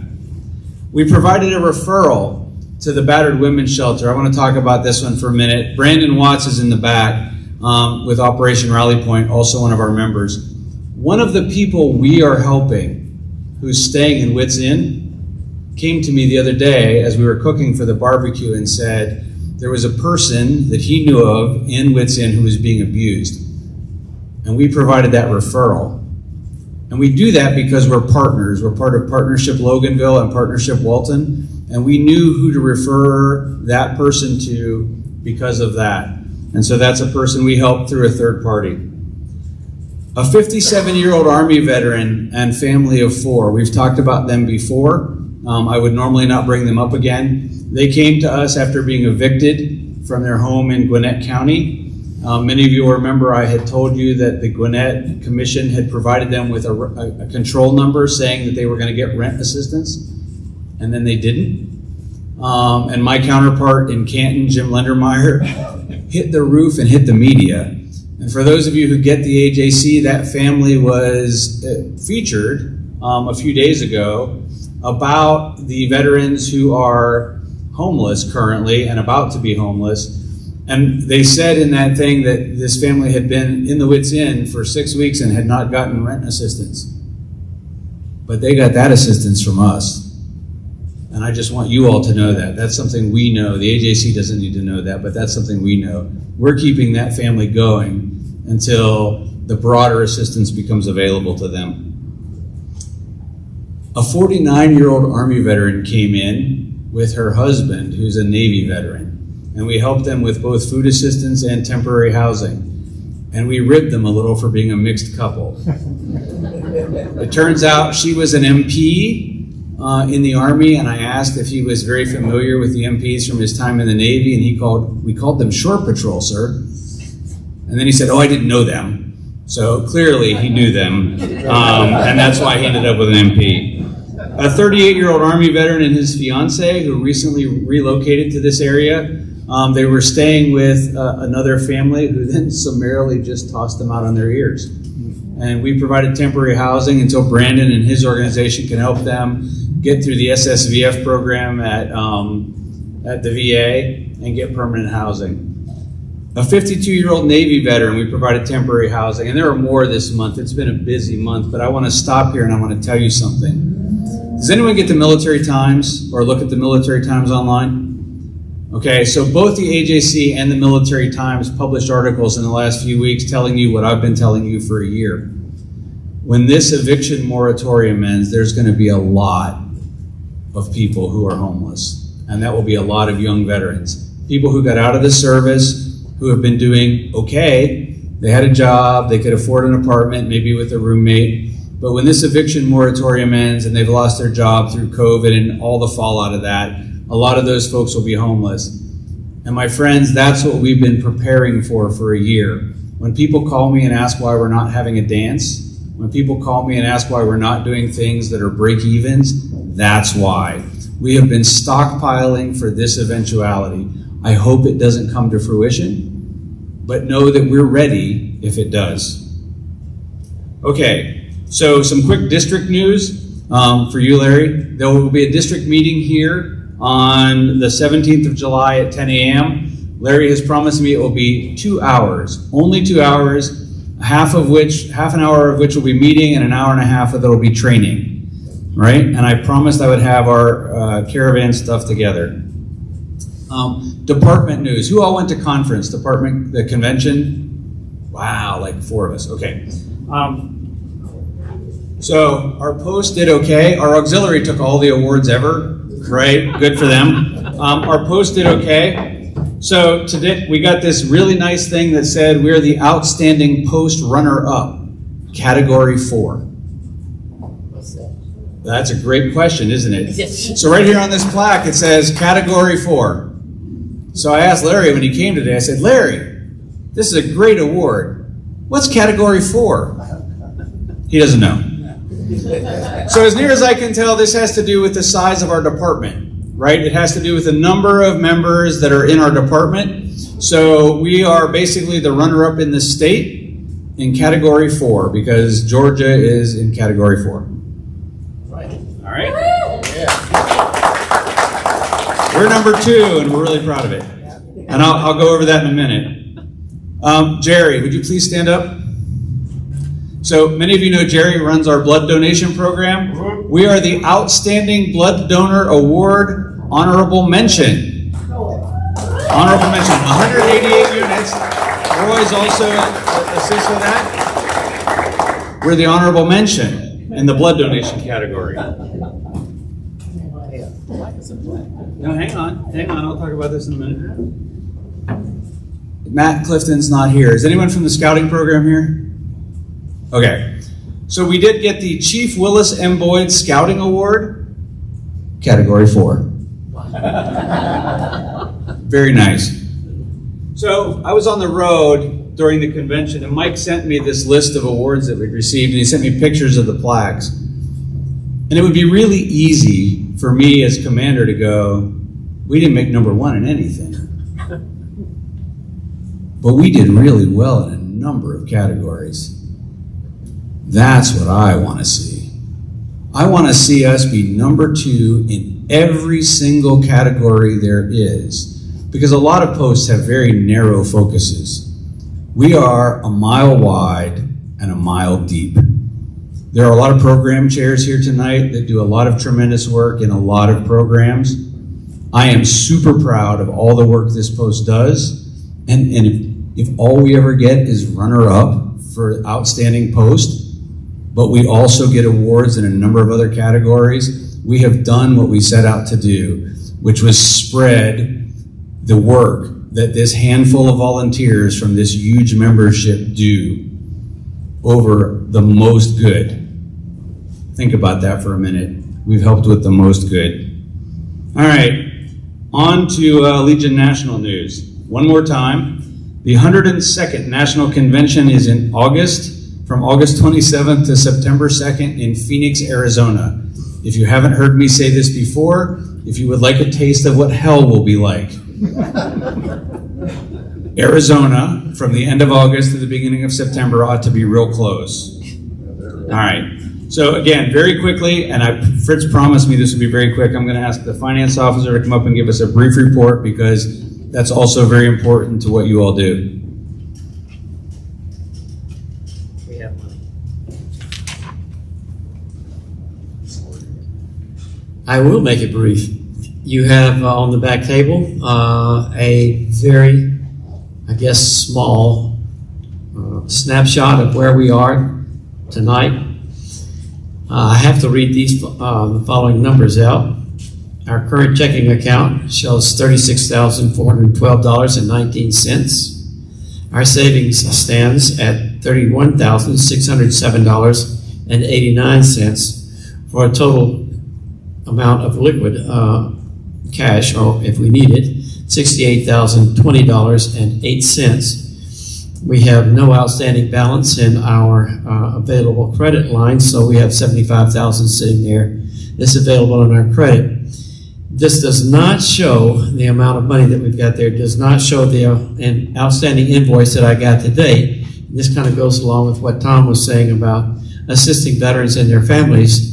We provided a referral to the Battered Women's Shelter. I want to talk about this one for a minute. Brandon Watts is in the back with Operation Rally Point, also one of our members. One of the people we are helping who's staying in Wits Inn came to me the other day as we were cooking for the barbecue and said there was a person that he knew of in Wits Inn who was being abused. And we provided that referral. And we do that because we're partners. We're part of Partnership Loganville and Partnership Walton. And we knew who to refer that person to because of that. And so that's a person we helped through a third party. A 57-year-old Army veteran and family of 4. We've talked about them before. I would normally not bring them up again. They came to us after being evicted from their home in Gwinnett County. Many of you will remember I had told you that the Gwinnett Commission had provided them with a control number saying that they were going to get rent assistance, and then they didn't. And my counterpart in Canton, Jim Lendermeyer, hit the roof and hit the media. And for those of you who get the AJC, that family was featured a few days ago about the veterans who are homeless currently and about to be homeless. And they said in that thing that this family had been in the Wits Inn for 6 weeks and had not gotten rent assistance. But they got that assistance from us. And I just want you all to know that. That's something we know. The AJC doesn't need to know that, but that's something we know. We're keeping that family going until the broader assistance becomes available to them. A 49-year-old Army veteran came in with her husband, who's a Navy veteran, and we helped them with both food assistance and temporary housing. And we ribbed them a little for being a mixed couple. It turns out she was an MP in the Army, and I asked if he was very familiar with the MPs from his time in the Navy, and we called them Shore Patrol, sir. And then he said, oh, I didn't know them. So clearly he knew them, and that's why he ended up with an MP. A 38-year-old Army veteran and his fiance who recently relocated to this area, they were staying with another family who then summarily just tossed them out on their ears. And we provided temporary housing until Brandon and his organization can help them get through the SSVF program at the VA and get permanent housing. A 52-year-old Navy veteran, we provided temporary housing, and there are more this month. It's been a busy month, but I want to stop here and I want to tell you something. Does anyone get the Military Times or look at the Military Times online? Okay, so both the AJC and the Military Times published articles in the last few weeks telling you what I've been telling you for a year. When this eviction moratorium ends, there's going to be a lot of people who are homeless, and that will be a lot of young veterans. People who got out of the service, who have been doing okay. They had a job, they could afford an apartment, maybe with a roommate. But when this eviction moratorium ends and they've lost their job through COVID and all the fallout of that, a lot of those folks will be homeless. And my friends, that's what we've been preparing for a year. When people call me and ask why we're not having a dance, when people call me and ask why we're not doing things that are break-evens, that's why. We have been stockpiling for this eventuality. I hope it doesn't come to fruition, but know that we're ready if it does. Okay, so some quick district news for you, Larry. There will be a district meeting here on the 17th of July at 10 a.m. Larry has promised me it will be 2 hours, only 2 hours, half an hour of which will be meeting and an hour and a half of that will be training, right? And I promised I would have our caravan stuff together. Department news. Who all went to conference? The convention? Wow, like 4 of us. Okay. So our post did okay. Our auxiliary took all the awards ever, right? Good for them. Our post did okay. So today we got this really nice thing that said we're the outstanding post runner-up, category 4. That's a great question, isn't it? Yes. So right here on this plaque it says category 4. So I asked Larry when he came today, I said, Larry, this is a great award. What's category 4? He doesn't know. So as near as I can tell, this has to do with the size of our department, right? It has to do with the number of members that are in our department. So we are basically the runner-up in the state in category 4 because Georgia is in category 4. Right. All right? We're number 2, and we're really proud of it. And I'll go over that in a minute. Jerry, would you please stand up? So many of you know Jerry runs our blood donation program. We are the Outstanding Blood Donor Award Honorable Mention. Honorable Mention, 188 units. Roy's also assists with that. We're the Honorable Mention in the blood donation category. No, hang on, I'll talk about this in a minute. Matt Clifton's not here. Is anyone from the scouting program here? Okay, so we did get the Chief Willis M. Boyd Scouting Award, category 4. Very nice. So I was on the road during the convention and Mike sent me this list of awards that we'd received and he sent me pictures of the plaques. And it would be really easy for me as commander to go, we didn't make number 1 in anything. But we did really well in a number of categories. That's what I want to see. I want to see us be number 2 in every single category there is, because a lot of posts have very narrow focuses. We are a mile wide and a mile deep. There are a lot of program chairs here tonight that do a lot of tremendous work in a lot of programs. I am super proud of all the work this post does, and if all we ever get is runner-up for outstanding post, but we also get awards in a number of other categories, we have done what we set out to do, which was spread the work that this handful of volunteers from this huge membership do over the most good. Think about that for a minute. We've helped with the most good. All right, on to Legion National News. One more time. The 102nd National Convention is in August, from August 27th to September 2nd in Phoenix, Arizona. If you haven't heard me say this before, if you would like a taste of what hell will be like, Arizona, from the end of August to the beginning of September, ought to be real close. All right. So again, very quickly, and Fritz promised me this would be very quick, I'm going to ask the finance officer to come up and give us a brief report because that's also very important to what you all do. We have money. I will make it brief. You have on the back table a very, I guess, small snapshot of where we are tonight. I have to read these the following numbers out. Our current checking account shows $36,412.19. Our savings stands at $31,607.89 for a total amount of liquid cash, or if we need it, $68,020.08. We have no outstanding balance in our available credit line, so we have $75,000 sitting there that's available in our credit. This does not show the amount of money that we've got there. It does not show the outstanding invoice that I got today. This kind of goes along with what Tom was saying about assisting veterans and their families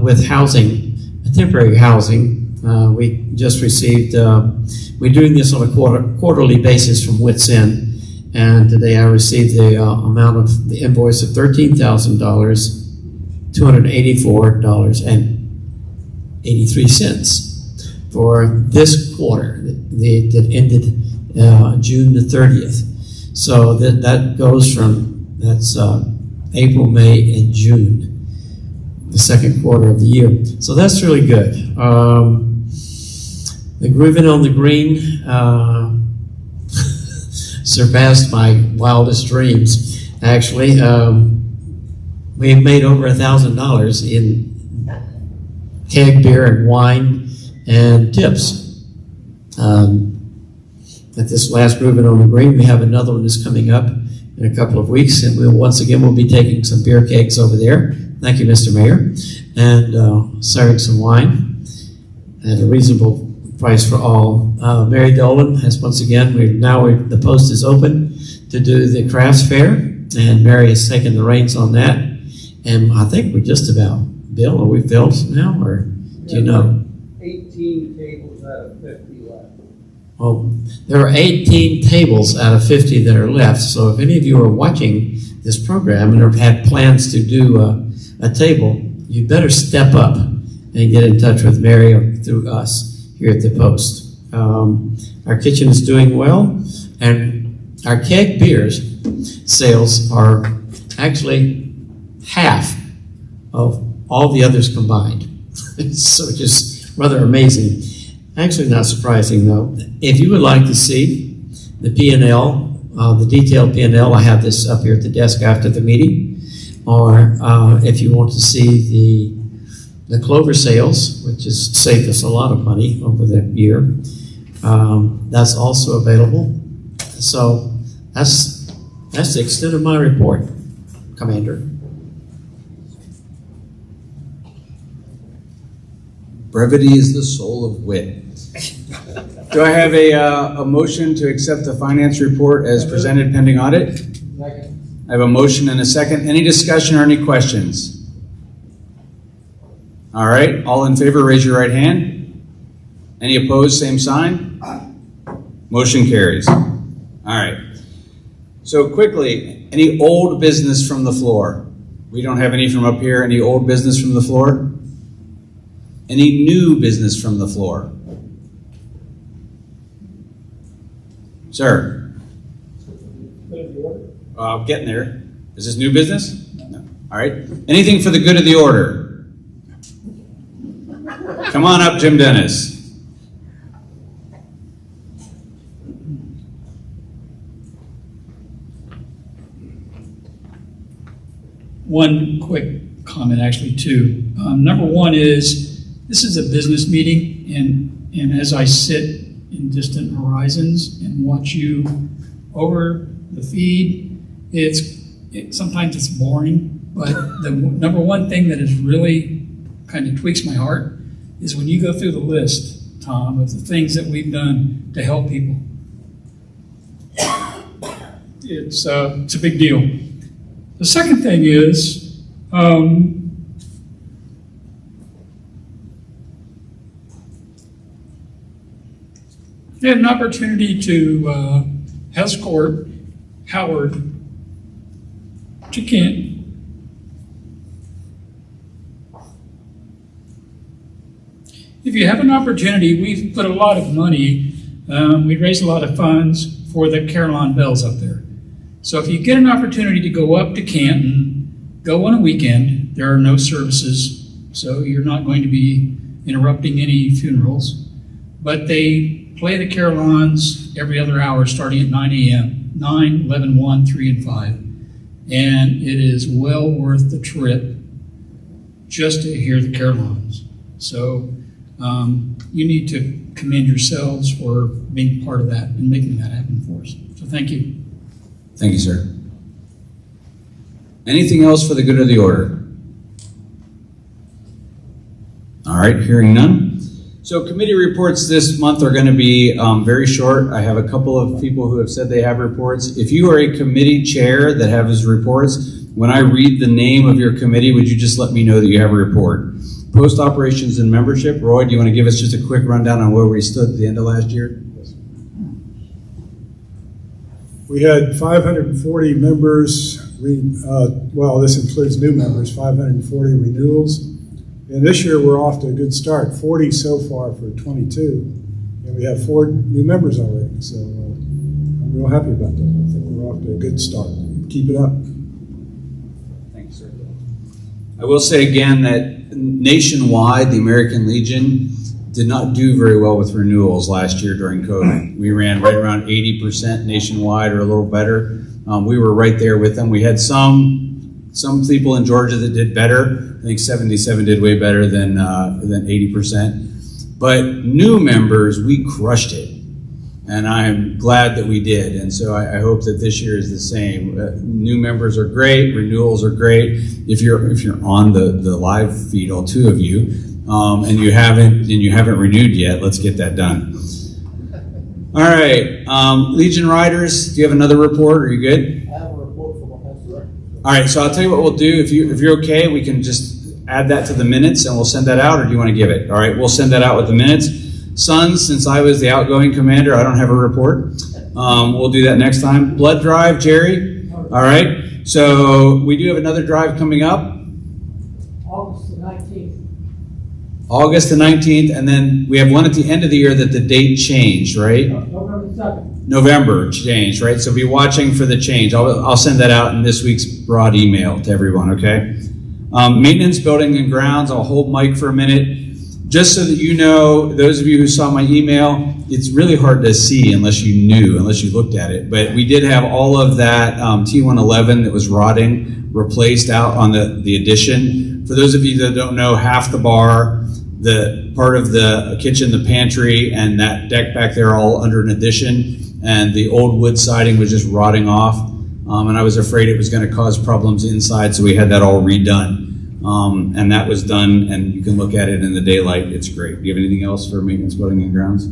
with housing, temporary housing. We just received, we're doing this on a quarterly basis from Wits End. And today I received the amount of the invoice of $13,284.83 for this quarter that ended June the 30th. So that goes from, that's April, May, and June, the second quarter of the year. So that's really good. The Groovin' on the Green surpassed my wildest dreams. Actually, we have made over $1,000 in keg beer and wine and tips. At this last Groovin' on the Green, we have another one that's coming up in a couple of weeks, and we'll be taking some beer kegs over there. Thank you, Mr. Mayor, and serving some wine at a reasonable price for all. Mary Dolan has once again, the post is open to do the crafts fair, and Mary has taken the reins on that. And I think we're just about, Bill, are we filled now, or do you know? 18 tables out of 50 left. Well, there are 18 tables out of 50 that are left. So if any of you are watching this program and have had plans to do a table, you better step up and get in touch with Mary or through us here at the Post. Our kitchen is doing well, and our keg beers sales are actually half of all the others combined. So just rather amazing. Actually not surprising though. If you would like to see the P&L, the detailed P&L, I have this up here at the desk after the meeting. Or if you want to see the Clover sales, which has saved us a lot of money over the year, that's also available. So that's the extent of my report, Commander. Brevity is the soul of wit. Do I have a motion to accept the finance report as presented pending audit? Second. I have a motion and a second. Any discussion or any questions? All right, all in favor, raise your right hand. Any opposed, same sign. Motion carries. All right. So quickly, any old business from the floor? We don't have any from up here. Any old business from the floor? Any new business from the floor? Sir? I'm getting there. Is this new business? No. All right. Anything for the good of the order? Come on up, Jim Dennis. One quick comment, actually two. Number one is, this is a business meeting, and as I sit in distant horizons and watch you over the feed, sometimes it's boring, but the number one thing that is really kind of tweaks my heart is when you go through the list, Tom, of the things that we've done to help people. It's a big deal. The second thing is, I had an opportunity to escort Howard to Canton. If you have an opportunity, we've put a lot of money, we raised a lot of funds for the Carillon Bells up there. So if you get an opportunity to go up to Canton, go on a weekend. There are no services, so you're not going to be interrupting any funerals. But they play the Carillons every other hour starting at 9 a.m., 9, 11, 1, 3, and 5. And it is well worth the trip just to hear the Carillons. So you need to commend yourselves for being part of that and making that happen for us. So thank you. Thank you, sir. Anything else for the good of the order? All right, hearing none. So committee reports this month are going to be very short. I have a couple of people who have said they have reports. If you are a committee chair that has reports, when I read the name of your committee, would you just let me know that you have a report? Post operations and membership. Roy, do you want to give us just a quick rundown on where we stood at the end of last year? We had 540 members, well, this includes new members, 540 renewals. And this year we're off to a good start, 40 so far for 22. And we have 4 new members already, so I'm real happy about that. I think we're off to a good start. Keep it up. Thanks, sir. I will say again that nationwide, the American Legion did not do very well with renewals last year during COVID. We ran right around 80% nationwide or a little better. We were right there with them. We had some people in Georgia that did better. I think 77 did way better than 80%. But new members, we crushed it. And I'm glad that we did. And so I hope that this year is the same. New members are great. Renewals are great. If you're on the live feed, all 2 of you, and you haven't renewed yet, let's get that done. All right, Legion Riders, do you have another report? Are you good? I have a report from our health director. All right, so I'll tell you what we'll do. If you're okay, we can just add that to the minutes and we'll send that out, or do you want to give it? All right, we'll send that out with the minutes. Sons, since I was the outgoing commander, I don't have a report. We'll do that next time. Blood drive, Jerry. All right, so we do have another drive coming up. August the 19th. August the 19th, and then we have one at the end of the year that the date changed, right? November 2nd. November changed, right? So be watching for the change. I'll send that out in this week's broad email to everyone, okay? Maintenance, building, and grounds. I'll hold Mike for a minute. Just so that you know, those of you who saw my email, it's really hard to see unless you looked at it. But we did have all of that T111 that was rotting replaced out on the addition. For those of you that don't know, half the bar, the part of the kitchen, the pantry, and that deck back there are all under an addition. And the old wood siding was just rotting off. And I was afraid it was going to cause problems inside, so we had that all redone. And that was done, and you can look at it in the daylight. It's great. Do you have anything else for maintenance, building, and grounds?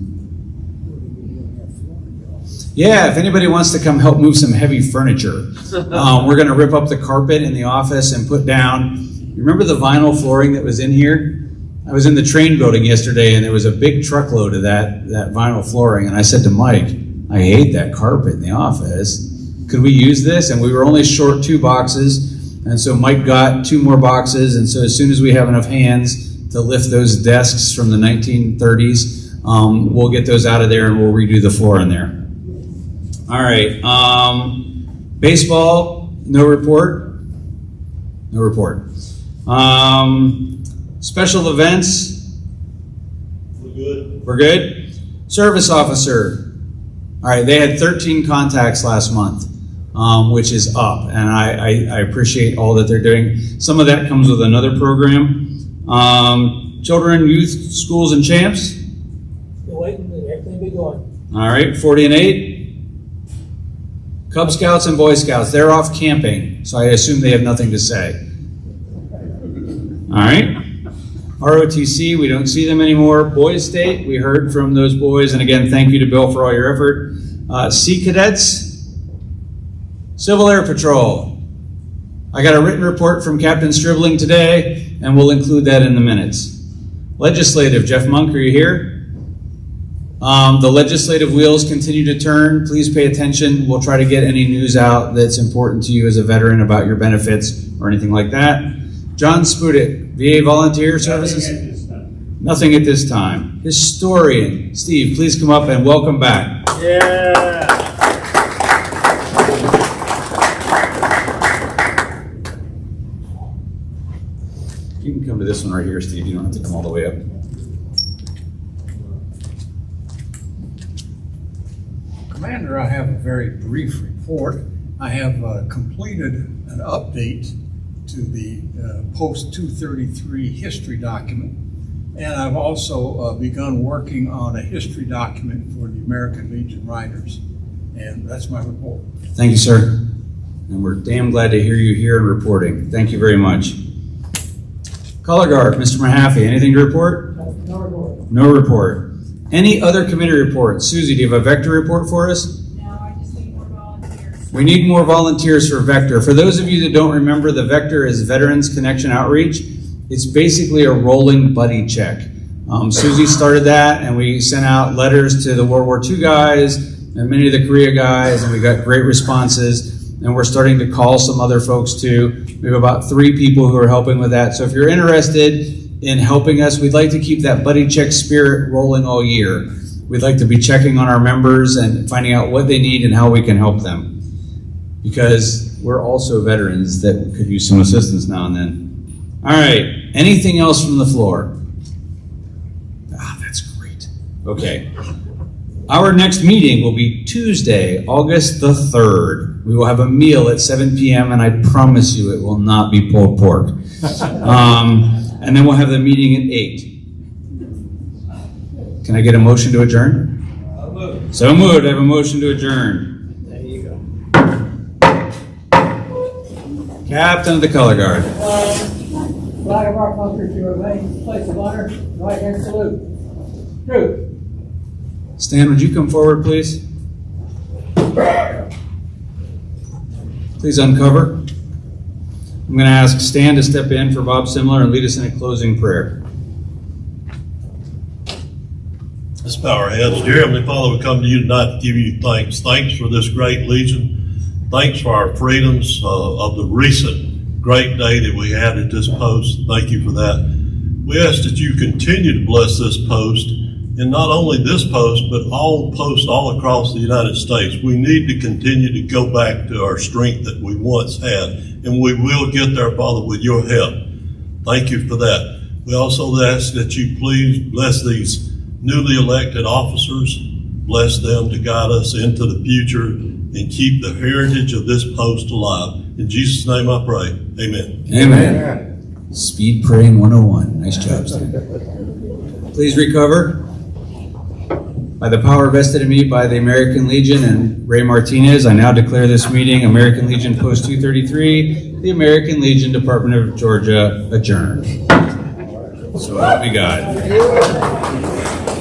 Yeah, if anybody wants to come help move some heavy furniture, we're going to rip up the carpet in the office and put down. You remember the vinyl flooring that was in here? I was in the train building yesterday, and there was a big truckload of that vinyl flooring, and I said to Mike, I hate that carpet in the office. Could we use this? And we were only short 2 boxes. And so Mike got 2 more boxes, and so as soon as we have enough hands to lift those desks from the 1930s, we'll get those out of there and we'll redo the floor in there. All right, baseball, no report? No report. Special events? We're good. We're good? Service officer. All right, they had 13 contacts last month. Which is up, and I appreciate all that they're doing. Some of that comes with another program. Children, youth, schools, and champs. Still waiting, everything be going. All right, 40 and 8. Cub Scouts and Boy Scouts, they're off camping, so I assume they have nothing to say. All right. ROTC, we don't see them anymore. Boys State, we heard from those boys, and again, thank you to Bill for all your effort. Sea Cadets. Civil Air Patrol. I got a written report from Captain Stribling today, and we'll include that in the minutes. Legislative, Jeff Monk, are you here? The legislative wheels continue to turn. Please pay attention. We'll try to get any news out that's important to you as a veteran about your benefits or anything like that. John Spudik, VA Volunteer Services? Nothing at this time. Historian, Steve, please come up and welcome back. You can come to this one right here, Steve. You don't have to come all the way up. Commander, I have a very brief report. I have completed an update to the post-233 history document, and I've also begun working on a history document for the American Legion Riders, and that's my report. Thank you, sir. And we're damn glad to hear you here and reporting. Thank you very much. Color Guard, Mr. Mahaffey, anything to report? No report. No report. Any other committee reports? Susie, do you have a Vector report for us? No, I just need more volunteers. We need more volunteers for Vector. For those of you that don't remember, the Vector is Veterans Connection Outreach. It's basically a rolling buddy check. Susie started that, and we sent out letters to the World War II guys and many of the Korea guys, and we got great responses. And we're starting to call some other folks too. We have about 3 people who are helping with that. So if you're interested in helping us, we'd like to keep that buddy check spirit rolling all year. We'd like to be checking on our members and finding out what they need and how we can help them. Because we're also veterans that could use some assistance now and then. All right, anything else from the floor? That's great. Okay. Our next meeting will be Tuesday, August the 3rd. We will have a meal at 7 p.m. and I promise you it will not be pulled pork. And then we'll have the meeting at 8. Can I get a motion to adjourn? So moved. I have a motion to adjourn. There you go. Captain of the Color Guard. Flag of our country to remain place of honor, right hand salute. True. Stan, would you come forward, please? Please uncover. I'm going to ask Stan to step in for Bob Simler and lead us in a closing prayer. Let's bow our heads. Dear Heavenly Father, we come to you tonight to give you thanks. Thanks for this great Legion. Thanks for our freedoms of the recent great day that we had at this post. Thank you for that. We ask that you continue to bless this post, and not only this post, but all posts all across the United States. We need to continue to go back to our strength that we once had, and we will get there, Father, with your help. Thank you for that. We also ask that you please bless these newly elected officers, bless them to guide us into the future and keep the heritage of this post alive. In Jesus' name I pray, amen. Amen. Speed praying 101. Nice job, Stan. Please recover. By the power vested in me by the American Legion and Ray Martinez, I now declare this meeting, American Legion Post 233, the American Legion Department of Georgia, adjourned. So help me God.